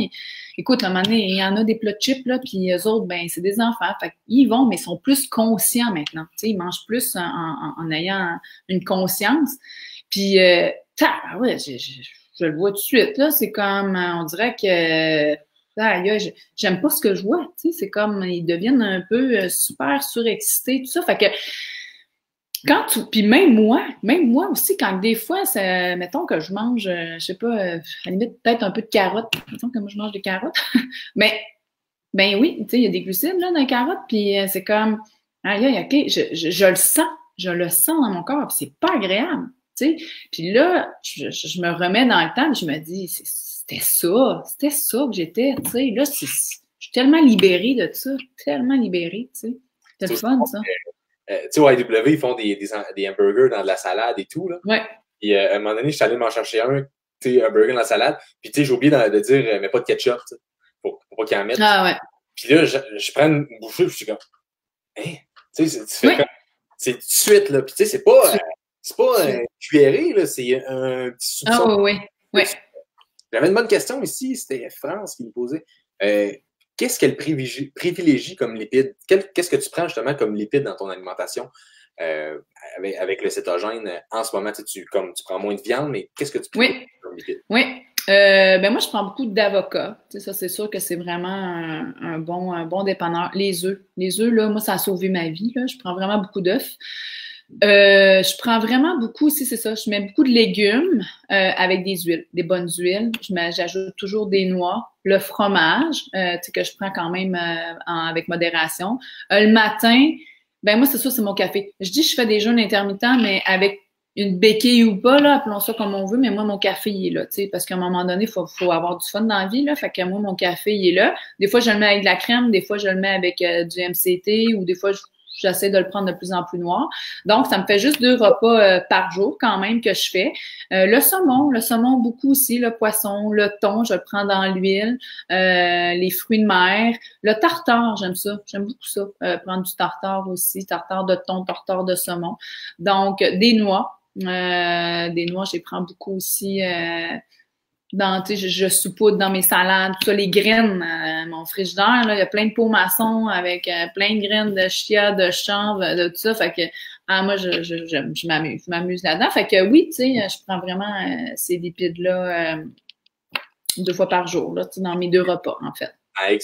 écoute, à un moment donné, il y en a des plats de chips, là, puis eux autres, ben, c'est des enfants, fait qu'ils vont, mais ils sont plus conscients maintenant, tu sais, ils mangent plus en ayant une conscience, puis, ouais, je le vois tout de suite, là, c'est comme, on dirait que j'aime pas ce que je vois, tu sais, c'est comme, ils deviennent un peu super surexcités, tout ça, fait que puis même moi aussi, quand des fois, mettons que je mange, je sais pas, à la limite, peut-être un peu de carottes, mettons que moi je mange des carottes, mais ben oui, tu sais, il y a des glucides là dans les carottes, puis c'est comme, aïe, aïe, ok, je le sens dans mon corps, puis c'est pas agréable, tu sais. Puis là, je me remets dans le temps, puis je me dis, c'était ça que j'étais, tu sais. Là, je suis tellement libérée de ça, tellement libérée, tu sais. C'est le fun, ça. Tu sais, au IW, ils font des hamburgers dans de la salade et tout, là. Ouais. Puis à un moment donné, je suis allé m'en chercher un, tu sais, un burger dans la salade. Puis tu sais, j'ai oublié de dire, mais pas de ketchup, tu sais. Faut pas qu'il en mette. Ah ouais. Puis là, je prends une bouchée, puis je suis comme, hein? Tu sais, tu fais comme, c'est tout de suite, là. Puis tu sais, c'est pas un cuilleré, là, c'est un petit soupçon. Ah oui, oui. J'avais une bonne question ici, c'était France qui me posait. Qu'est-ce qu'elle privilégie comme lipide? Qu'est-ce que tu prends justement comme lipide dans ton alimentation avec le cétogène en ce moment? Tu prends moins de viande, mais qu'est-ce que tu prends comme lipide? Oui. Ben moi, je prends beaucoup d'avocats. Tu sais, ça, c'est sûr que c'est vraiment un bon dépanneur. Les œufs. Les œufs, là, moi, ça a sauvé ma vie. Là. Je prends vraiment beaucoup d'œufs. Je prends vraiment beaucoup aussi, c'est ça. Je mets beaucoup de légumes avec des huiles, des bonnes huiles. J'ajoute toujours des noix, le fromage, tu sais, que je prends quand même avec modération. Le matin, ben moi, c'est ça, c'est mon café. Je dis je fais des jeûnes intermittents, mais avec une béquille ou pas, là, appelons ça comme on veut, mais moi, mon café, il est là, tu sais, parce qu'à un moment donné, faut avoir du fun dans la vie, là, fait que moi, mon café, il est là. Des fois, je le mets avec de la crème, des fois, je le mets avec du MCT, ou des fois, j'essaie de le prendre de plus en plus noir. Donc, ça me fait juste 2 repas par jour quand même que je fais. Le saumon beaucoup aussi, le poisson, le thon, je le prends dans l'huile, les fruits de mer, le tartare, j'aime ça, j'aime beaucoup ça, prendre du tartare aussi, tartare de thon, tartare de saumon. Donc, des noix, je les prends beaucoup aussi. Je saupoudre dans mes salades, tout ça, les graines, mon frigidaire, là, il y a plein de pots maçons avec plein de graines de chia, de chanvre, de tout ça. Fait que moi, je m'amuse là-dedans. Fait que oui, tu sais, je prends vraiment ces lipides-là 2 fois par jour, là, dans mes 2 repas, en fait. Avec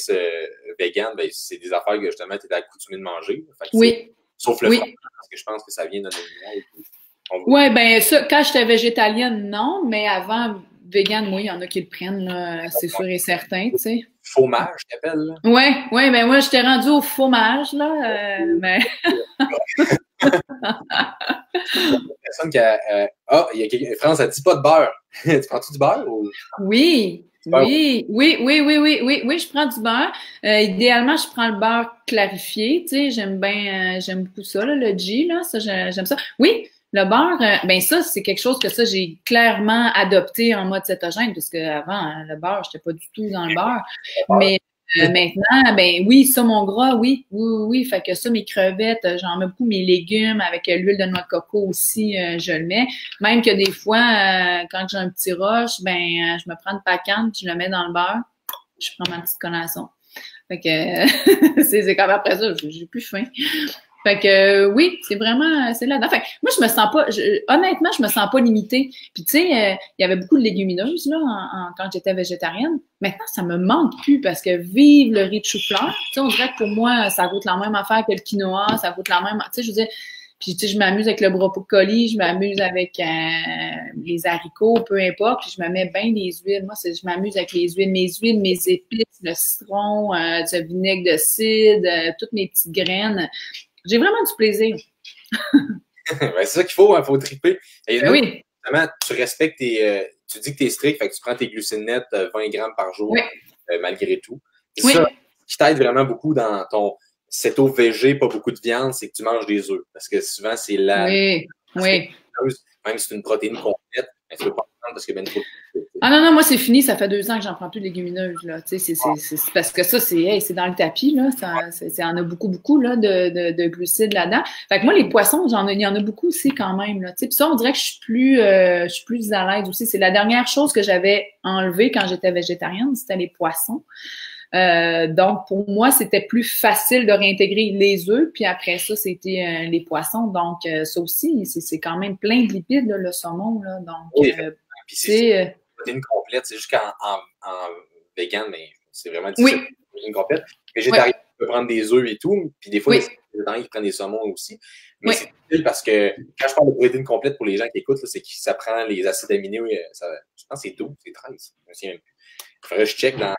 vegan, ben, c'est des affaires que justement tu es accoutumé de manger. Fait que oui. Sauf le fromage, parce que je pense que ça vient d'un animal. Oui, ben ça, quand j'étais végétalienne, non, mais avant vegan, moi, il y en a qui le prennent, là, c'est sûr et certain, tu sais. Fromage, t'appelles, là? Ouais, ben moi, j'étais rendue au fromage, là, mais... Personne qui a... il y a quelqu'un... France, elle dit pas de beurre. Tu prends-tu du beurre? Ou... Oui, je prends du beurre. Idéalement, je prends le beurre clarifié, tu sais, j'aime beaucoup ça, là, le G, là, ça, j'aime ça. Oui, le beurre, ben ça, c'est quelque chose que ça, j'ai clairement adopté en mode cétogène, parce que avant, hein, le beurre, j'étais pas du tout dans le beurre. Mais maintenant, ben oui, ça, mon gras, oui. Fait que ça, mes crevettes, j'en mets beaucoup, mes légumes, avec l'huile de noix de coco aussi, je le mets. Même que des fois, quand j'ai un petit rush, ben je me prends une pacane, je le mets dans le beurre, je prends ma petite collation. Fait que c'est comme après ça, j'ai plus faim. Fait que oui, c'est là-dedans. Fait que moi, honnêtement, je me sens pas limitée. Puis tu sais, il y avait beaucoup de légumineuses là quand j'étais végétarienne. Maintenant, ça me manque plus parce que vive le riz de chou-fleur. Tu sais, on dirait que pour moi, ça goûte la même affaire que le quinoa, ça goûte la même. Tu sais, je veux dire, puis tu sais, je m'amuse avec le brocoli, je m'amuse avec les haricots, peu importe. Puis je me mets bien des huiles. Moi, je m'amuse avec les huiles, mes épices, le citron, du vinaigre de cidre, toutes mes petites graines. J'ai vraiment du plaisir. Ben, c'est ça qu'il faut, il faut triper. Et ben oui. Justement, tu respectes tu dis que tu es strict, fait que tu prends tes glucides nets 20 grammes par jour, malgré tout. C'est ça qui t'aide vraiment beaucoup dans ton céto végé, pas beaucoup de viande, c'est que tu manges des œufs. Parce que souvent, c'est Oui. Même si c'est une protéine complète, ben, tu peux pas en prendre parce que ben trop. Ah non, moi, c'est fini. Ça fait 2 ans que j'en prends plus de légumineuses, là. Tu sais, c'est parce que ça, c'est dans le tapis, là. Il y en a beaucoup, là, de glucides là-dedans. Fait que moi, les poissons, il y en a beaucoup aussi quand même, là. Tu sais, puis ça, on dirait que je suis plus à l'aise aussi. C'est la dernière chose que j'avais enlevée quand j'étais végétarienne, c'était les poissons. Donc, pour moi, c'était plus facile de réintégrer les œufs, puis après ça, c'était les poissons. Donc, ça aussi, c'est quand même plein de lipides, là, le saumon, là. Donc, puis c'est une protéine complète. C'est juste qu'en vegan, mais c'est vraiment difficile. Oui. Protéine complète. Végétarien, tu peux prendre des œufs et tout, puis des fois, Oui. les végétariens, ils prennent des saumons aussi. Mais Oui. c'est difficile parce que quand je parle de protéine complète pour les gens qui écoutent, c'est que ça prend les acides aminés, je pense que c'est 12, c'est 13. Je me souviens même plus. Il faudrait que je check dans.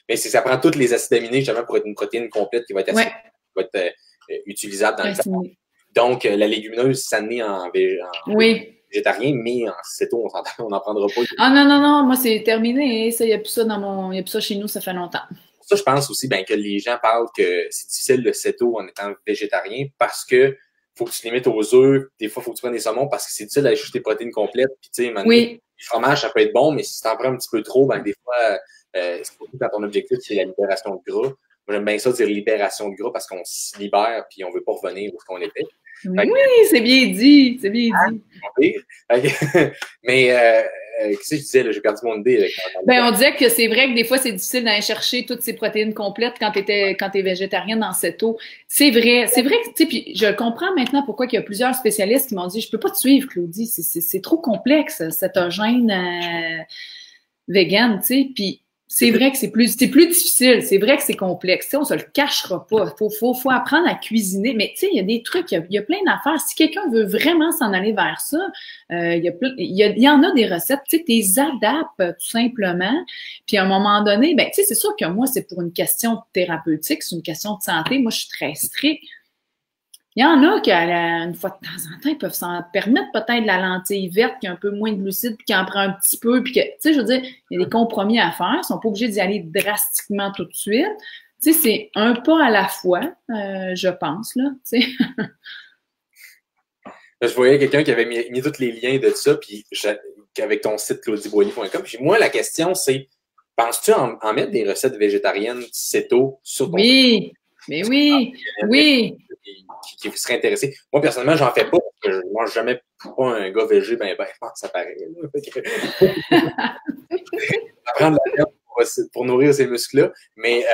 Mais ça prend tous les acides aminés justement pour être une protéine complète qui va être, utilisable dans le temps. Donc, la légumineuse, ça naît en végétarien, mais en céto, on n'en prendra pas. Ah non, moi c'est terminé. Ça, il n'y a plus ça y a plus ça chez nous, ça fait longtemps. Ça, je pense aussi que les gens parlent que c'est difficile le céto en étant végétarien parce que faut que tu te limites aux œufs. Des fois, il faut que tu prennes des saumons parce que c'est difficile d'aller chercher tes protéines complètes. Puis, tu sais, le fromage, ça peut être bon, mais si tu en prends un petit peu trop, des fois, surtout quand ton objectif, c'est la libération de gras. Moi, j'aime bien ça dire libération de gras parce qu'on se libère puis on veut pas revenir où on était. Oui, c'est bien dit. C'est bien dit. Mais, qu'est-ce que je disais, là? J'ai perdu mon idée. On disait que c'est vrai que des fois, c'est difficile d'aller chercher toutes ces protéines complètes quand t'es végétarienne dans cette eau. C'est vrai que, tu sais, puis je comprends maintenant pourquoi il y a plusieurs spécialistes qui m'ont dit, je peux pas te suivre, Claudie, c'est trop complexe, cétogène vegan, tu sais, puis c'est vrai que c'est plus difficile, c'est vrai que c'est complexe, tu sais, on se le cachera pas. Faut apprendre à cuisiner, mais tu sais, il y a des trucs, il y a plein d'affaires. Si quelqu'un veut vraiment s'en aller vers ça, il y en a des recettes, tu sais, t'es adaptes tout simplement. Puis à un moment donné, tu sais, c'est sûr que moi, c'est pour une question thérapeutique, c'est une question de santé. Moi, je suis très stricte. Il y en a qui, une fois de temps en temps, ils peuvent s'en permettre peut-être la lentille verte qui a un peu moins de glucides, puis qui en prend un petit peu, puis que, tu sais, je veux dire, il y a des compromis à faire. Ils sont pas obligés d'y aller drastiquement tout de suite. Tu sais, c'est un pas à la fois, je pense, là, tu sais. Je voyais quelqu'un qui avait mis tous les liens de ça, puis avec ton site claudieboigny.com. Puis moi, la question, c'est, penses-tu en mettre des recettes végétariennes céto sur ton Oui, mais oui, qui serait intéressé. Moi, personnellement, j'en fais pas parce que je mange jamais pas un gars végé, ça paraît. Prendre la viande pour nourrir ces muscles-là. Mais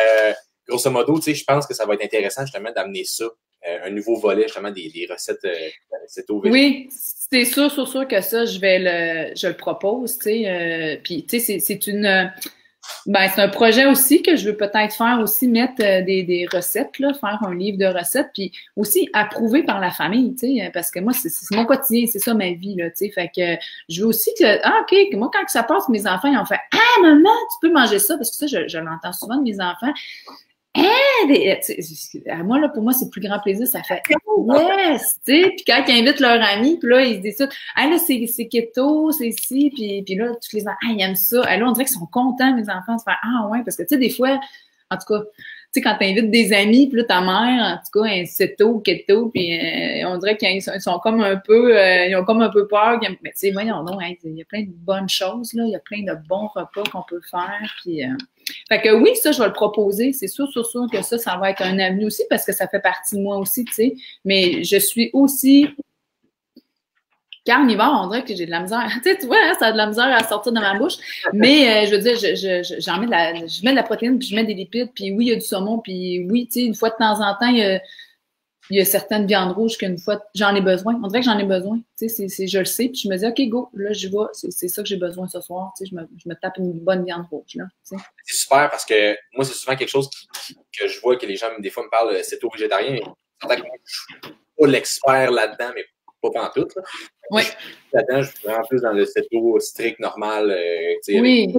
grosso modo, tu sais, je pense que ça va être intéressant justement d'amener ça, un nouveau volet, justement, des recettes céto végé. Oui, c'est sûr que ça, je le propose, tu sais. Puis, tu sais, c'est un projet aussi que je veux peut-être faire aussi, mettre des recettes, là, faire un livre de recettes, puis aussi approuvé par la famille, tu sais, parce que moi, c'est mon quotidien, c'est ça ma vie, là, tu sais, fait que je veux aussi que, moi, quand ça passe, mes enfants, ils ont fait « Ah, maman, tu peux manger ça », parce que ça, je l'entends souvent de mes enfants. Moi, là, pour moi, c'est le plus grand plaisir. Ça fait yes, tu sais. Puis quand ils invitent leurs amis, puis là, ils se décident, là, c'est keto, c'est ci, puis là, tous les enfants, ils aiment ça. Là, on dirait qu'ils sont contents, mes enfants, de faire ouais, parce que, tu sais, des fois, en tout cas, tu sais, quand t'invites des amis, puis là, ta mère, en tout cas, un céto, keto, puis on dirait qu'ils sont comme un peu, ils ont comme un peu peur. Mais tu sais, voyons donc, il y a plein de bonnes choses, là. Il y a plein de bons repas qu'on peut faire, puis... Fait que oui, ça, je vais le proposer. C'est sûr que ça va être un avenue aussi parce que ça fait partie de moi aussi, tu sais. Mais je suis aussi carnivore, on dirait que j'ai de la misère. Tu vois, ça a de la misère à sortir de ma bouche. Mais je veux dire, je mets de la protéine, puis je mets des lipides, puis oui, il y a du saumon, puis oui, tu sais, une fois de temps en temps, il y a certaines viandes rouges qu'une fois, j'en ai besoin. On dirait que j'en ai besoin. Tu sais, je le sais. Puis je me dis, OK, go, là, je vais. C'est ça que j'ai besoin ce soir. Tu sais, je me tape une bonne viande rouge, là. Tu sais. C'est super parce que moi, c'est souvent quelque chose que je vois que les gens, des fois, me parlent de céto-végétarien. Je suis pas l'expert là-dedans, mais pas pantoute, là. Oui. Là-dedans, je suis vraiment plus dans le céto strict, normal. Tu sais, oui.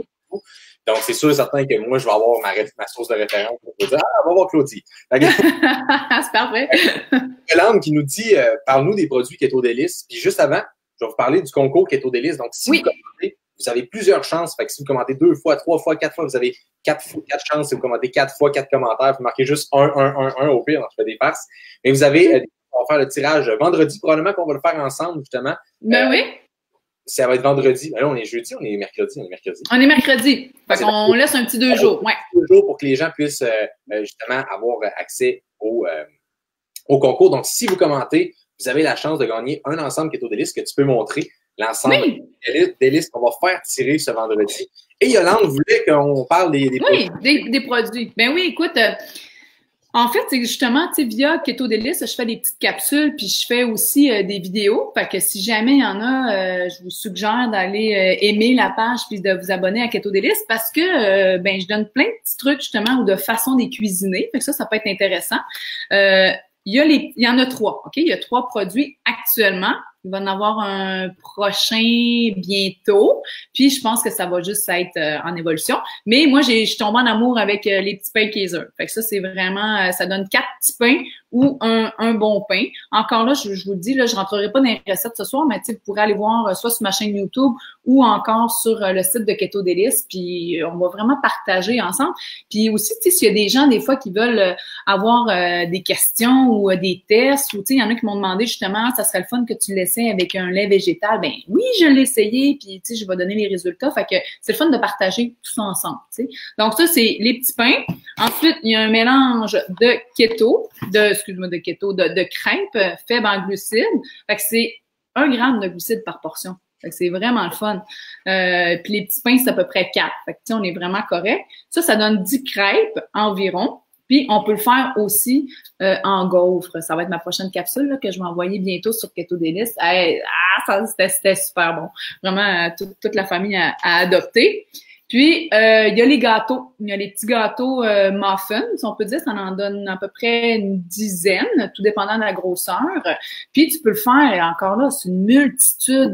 Donc, c'est sûr et certain que moi, je vais avoir ma source de référence pour dire « Ah, on va voir Claudie. » C'est parfait. Yolande qui nous dit parle-nous des produits Keto Délices. Puis juste avant, je vais vous parler du concours Keto Délices. Donc, si vous commentez, vous avez plusieurs chances. Fait que si vous commentez 2 fois, 3 fois, 4 fois, vous avez 4 chances. Si vous commentez 4 fois, 4 commentaires, vous marquez juste 1 au pire. Je fais des farces. Mais vous avez, on va faire le tirage vendredi. Probablement qu'on va le faire ensemble, justement. Oui. Ça va être vendredi. Ben là, on est jeudi, on est mercredi. On est mercredi. Fait qu'on laisse un petit 2 jours. Ouais. 2 jours pour que les gens puissent justement avoir accès au concours. Donc, si vous commentez, vous avez la chance de gagner un ensemble Keto Délices que tu peux montrer. L'ensemble Délices qu'on va faire tirer ce vendredi. Et Yolande voulait qu'on parle des produits. Oui, des produits. Ben oui, écoute, En fait, c'est justement, tu sais, via Keto Délice, je fais des petites capsules, puis je fais aussi des vidéos. Fait que si jamais il y en a, je vous suggère d'aller aimer la page puis de vous abonner à Keto Délice parce que ben je donne plein de petits trucs justement ou de façons de les cuisiner. Fait que ça peut être intéressant. Il y en a 3, OK? Il y a 3 produits actuellement. Il va en avoir un prochain bientôt. Puis, je pense que ça va juste être en évolution. Mais moi, je suis tombée en amour avec les petits pains Kaiser. Fait que ça, c'est vraiment, ça donne 4 petits pains ou un bon pain. Encore là, je vous le dis, là, je rentrerai pas dans les recettes ce soir, mais vous pourrez aller voir soit sur ma chaîne YouTube ou encore sur le site de Keto Délice. Puis, on va vraiment partager ensemble. Puis aussi, s'il y a des gens, des fois, qui veulent avoir des questions ou des tests, ou il y en a qui m'ont demandé justement, ça serait le fun que tu l'essaies avec un lait végétal. Ben oui, je l'ai essayé, puis je vais donner les résultats. Fait que c'est le fun de partager tout ça ensemble. T'sais. Donc ça, c'est les petits pains. Ensuite, il y a un mélange de keto, de crêpes faibles en glucides. Fait que c'est 1 gramme de glucides par portion. Fait que c'est vraiment le fun. Puis les petits pains, c'est à peu près 4. Fait que on est vraiment correct. Ça donne 10 crêpes environ. Puis, on peut le faire aussi en gaufre. Ça va être ma prochaine capsule là, que je vais envoyer bientôt sur Keto Délice. C'était super bon. Vraiment, toute la famille a adopté. Puis, il y a les gâteaux. Il y a les petits gâteaux muffins, si on peut dire. Ça en donne à peu près une dizaine, tout dépendant de la grosseur. Puis, tu peux le faire, et encore là, c'est une multitude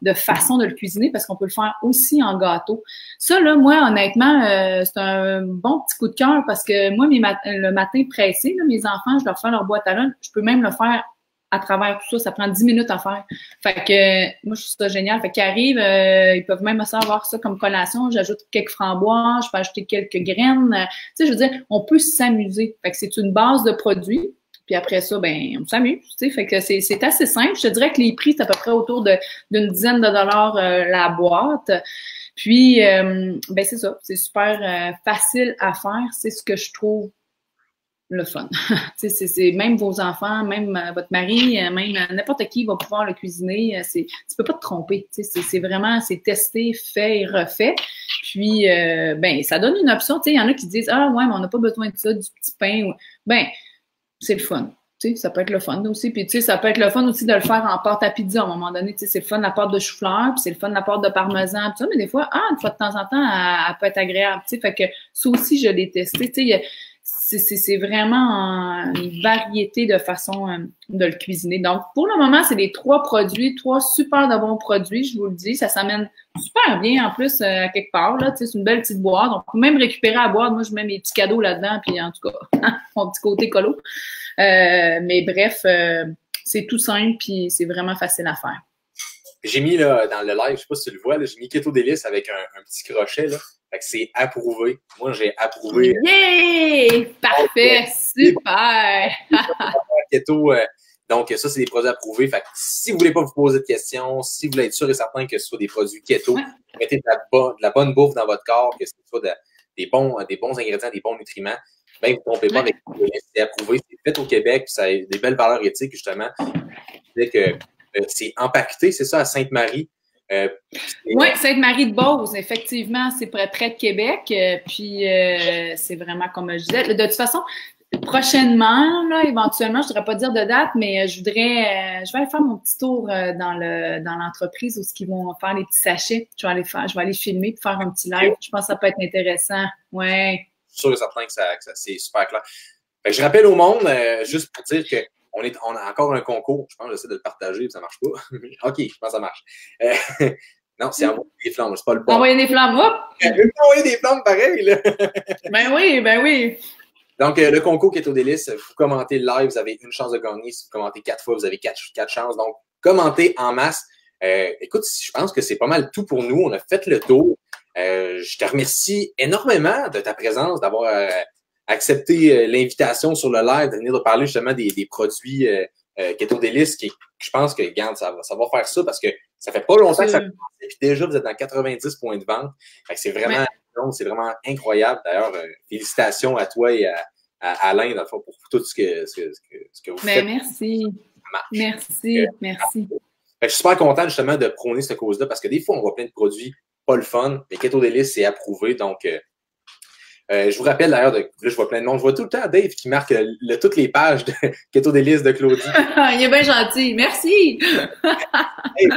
de façon de le cuisiner parce qu'on peut le faire aussi en gâteau. Ça, là, moi, honnêtement, c'est un bon petit coup de cœur parce que moi, le matin pressé, là, mes enfants, je leur fais leur boîte à lunch. Je peux même le faire à travers tout ça. Ça prend 10 minutes à faire. Fait que moi, je trouve ça génial. Fait qu'ils arrivent, ils peuvent même avoir ça comme collation. J'ajoute quelques framboises, je peux ajouter quelques graines. Tu sais, je veux dire, on peut s'amuser. Fait que c'est une base de produits. Puis après ça, ben, on s'amuse, tu sais. Fait que c'est assez simple. Je te dirais que les prix, c'est à peu près autour d'une dizaine de dollars la boîte. Puis, ben, c'est ça. C'est super facile à faire. C'est ce que je trouve le fun. Tu sais, c'est même vos enfants, même votre mari, même n'importe qui va pouvoir le cuisiner. Tu peux pas te tromper. Tu sais, c'est vraiment, c'est testé, fait et refait. Puis, ben, ça donne une option. Tu sais, il y en a qui disent, ah ouais, mais on n'a pas besoin de ça, du petit pain. Ben, c'est le fun. Tu sais, ça peut être le fun aussi. Puis, tu sais, ça peut être le fun aussi de le faire en pâte à pizza à un moment donné. Tu sais, c'est le fun la pâte de chou-fleur, puis c'est le fun la pâte de parmesan, puis ça. Mais des fois, une fois de temps en temps, elle peut être agréable. Tu sais, fait que ça aussi, je l'ai testé. Tu sais, c'est vraiment une variété de façons de le cuisiner. Donc, pour le moment, c'est les 3 produits, 3 super de bons produits, je vous le dis. Ça s'amène super bien en plus à quelque part. Là, c'est une belle petite boîte. On peut même récupérer à boire. Moi, je mets mes petits cadeaux là-dedans, puis en tout cas, mon petit côté colo. Mais bref, c'est tout simple, puis c'est vraiment facile à faire. J'ai mis là, dans le live, je sais pas si tu le vois, j'ai mis Keto Délice avec un petit crochet. Là. Fait que c'est approuvé. Moi, j'ai approuvé. Yeah! Parfait! Super! Keto, donc, ça, c'est des produits approuvés. Fait que si vous voulez pas vous poser de questions, si vous voulez être sûr et certain que ce soit des produits keto, mettez de la bonne bouffe dans votre corps, que ce soit des bons ingrédients, des bons nutriments, ben, vous ne trompez pas avec c'est approuvé, c'est fait au Québec, puis ça a des belles valeurs éthiques, justement. Je disais que c'est empaqueté, c'est ça, à Sainte-Marie. Oui, Sainte-Marie-de-Beauce, effectivement, c'est près de Québec. Puis c'est vraiment comme je disais. De toute façon, prochainement, là, éventuellement, je ne voudrais pas dire de date, mais je vais aller faire mon petit tour dans l'entreprise où ils vont faire les petits sachets. Je vais aller filmer et faire un petit live. Je pense que ça peut être intéressant. Ouais. Je suis sûr et certain que ça c'est super clair. Fait que je rappelle au monde, juste pour dire que on a encore un concours. Je pense que j'essaie de le partager, mais ça marche pas. OK, je pense que ça marche. Non, c'est envoyer des flammes, c'est pas le bon. Envoyer des flammes, hop! Envoyer des flammes, pareil, là. Ben oui. Donc, le concours Keto Délice, vous commentez le live, vous avez une chance de gagner. Si vous commentez 4 fois, vous avez 4 chances. Donc, commentez en masse. Écoute, je pense que c'est pas mal tout pour nous. On a fait le tour. Je te remercie énormément de ta présence, d'avoir accepté l'invitation sur le live, de venir de parler justement des produits Keto Délice, qui je pense que, regarde, ça va faire ça parce que ça fait pas longtemps que ça a commencé. Puis déjà, vous êtes dans 90 points de vente. Fait que c'est vraiment, c'est vraiment incroyable. D'ailleurs, félicitations à toi et à Alain, dans le fond, pour tout ce que vous faites. Merci. Merci. Je suis super content justement de prôner cette cause-là parce que des fois, on voit plein de produits pas le fun, mais Keto Délice, c'est approuvé. Donc, Je vous rappelle d'ailleurs, là, je vois plein de monde. Je vois tout le temps Dave qui marque toutes les pages de Keto Délices de Claudie. Il est bien gentil. Merci! Hey,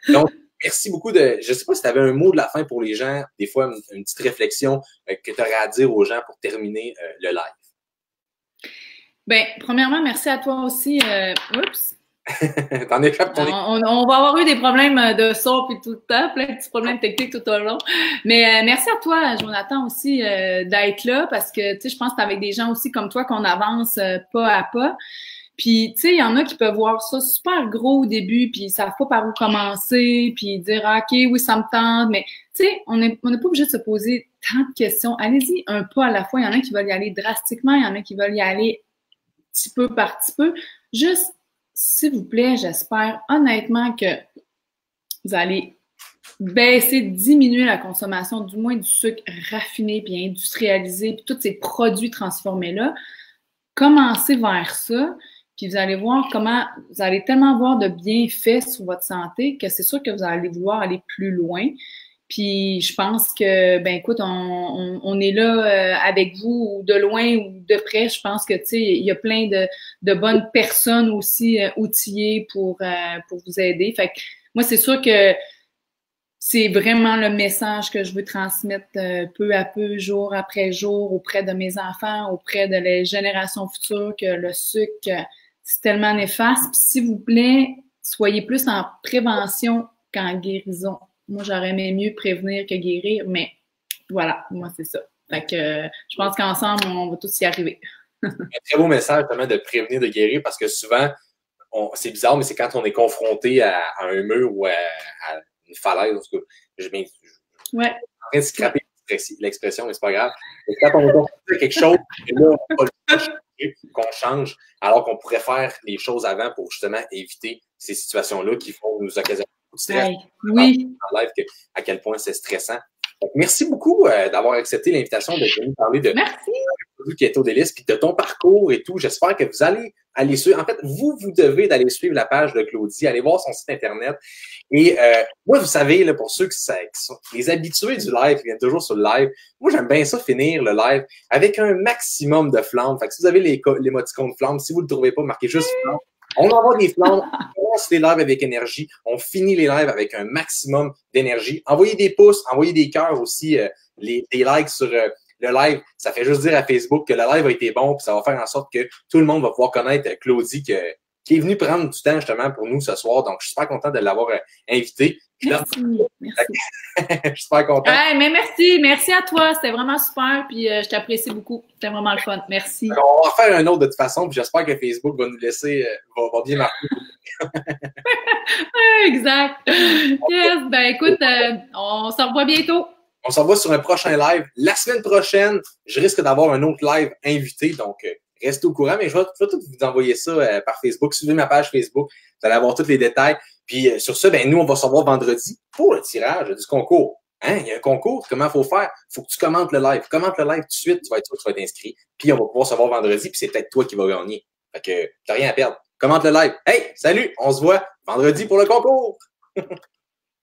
donc, merci beaucoup de. Je sais pas si tu avais un mot de la fin pour les gens, des fois une petite réflexion que tu aurais à dire aux gens pour terminer le live. Ben, premièrement, merci à toi aussi. Oups! T'en échappes ton on va avoir eu des problèmes de son puis tout le temps, plein de petits problèmes techniques tout au long. Mais merci à toi, Jonathan, aussi d'être là parce que tu sais, je pense que c'est avec des gens aussi comme toi qu'on avance pas à pas. Puis tu sais, il y en a qui peuvent voir ça super gros au début, puis ils savent pas par où commencer, puis dire ah, ok, oui, ça me tente, mais tu sais, on n'est pas obligé de se poser tant de questions. Allez-y un pas à la fois. Il y en a qui veulent y aller drastiquement, il y en a qui veulent y aller petit peu par petit peu. Juste s'il vous plaît, j'espère honnêtement que vous allez baisser, diminuer la consommation, du moins du sucre raffiné puis industrialisé, puis tous ces produits transformés-là. Commencez vers ça, puis vous allez voir comment vous allez tellement avoir de bienfaits sur votre santé que c'est sûr que vous allez vouloir aller plus loin. Puis je pense que, ben écoute, on est là avec vous, ou de loin ou de près. Je pense que, tu sais, il y a plein de bonnes personnes aussi outillées pour vous aider. Fait que moi, c'est sûr que c'est vraiment le message que je veux transmettre peu à peu, jour après jour, auprès de mes enfants, auprès de les générations futures, que le sucre, c'est tellement néfaste. Puis s'il vous plaît, soyez plus en prévention qu'en guérison. Moi, j'aurais aimé mieux prévenir que guérir, mais voilà, moi, c'est ça. Fait que je pense qu'ensemble, on va tous y arriver. Un très beau message, justement, de prévenir, de guérir, parce que souvent, c'est bizarre, mais c'est quand on est confronté à un mur ou à une falaise, en tout cas, je suis en train de scraper l'expression, mais c'est pas grave. Et quand on est confronté à quelque chose, et là, on va qu'on change, alors qu'on pourrait faire les choses avant pour justement éviter ces situations-là qui vont nous occasionner beaucoup de stress. Oui. En live, à quel point c'est stressant. Donc, merci beaucoup d'avoir accepté l'invitation de venir parler de Keto Délices puis de ton parcours et tout. J'espère que vous allez aller suivre. En fait, vous devez d'aller suivre la page de Claudie, aller voir son site Internet. Et moi, vous savez, là, pour ceux qui sont les habitués du live, qui viennent toujours sur le live, moi, j'aime bien ça finir le live avec un maximum de flammes. Fait que si vous avez l'émoticône de flammes, si vous ne le trouvez pas, marquez juste flammes. On envoie des flammes, on commence les lives avec énergie, on finit les lives avec un maximum d'énergie. Envoyez des pouces, envoyez des cœurs aussi, des likes sur le live. Ça fait juste dire à Facebook que le live a été bon, puis ça va faire en sorte que tout le monde va pouvoir connaître Claudie qui est venue prendre du temps justement pour nous ce soir. Donc, je suis super content de l'avoir invité. Merci. Je suis super content. Hey, mais merci à toi. C'était vraiment super, puis je t'apprécie beaucoup. C'était vraiment le fun. Merci. Alors, on va en faire un autre de toute façon, puis j'espère que Facebook va nous laisser, va bien marquer. Exact. Yes, ben écoute, on se revoit bientôt. On s'en va sur un prochain live. La semaine prochaine, je risque d'avoir un autre live invité, donc restez au courant, mais je vais tout vous envoyer ça par Facebook. Suivez ma page Facebook, vous allez avoir tous les détails. Puis sur ça, ben nous, on va se revoir vendredi pour le tirage du concours. Hein? Il y a un concours, comment il faut faire? Il faut que tu commentes le live. Commente le live tout de suite, tu vas être sûr que tu vas être inscrit. Puis on va pouvoir se voir vendredi, puis c'est peut-être toi qui vas gagner. Fait que t'as rien à perdre. Commente le live. Hey, salut, on se voit vendredi pour le concours!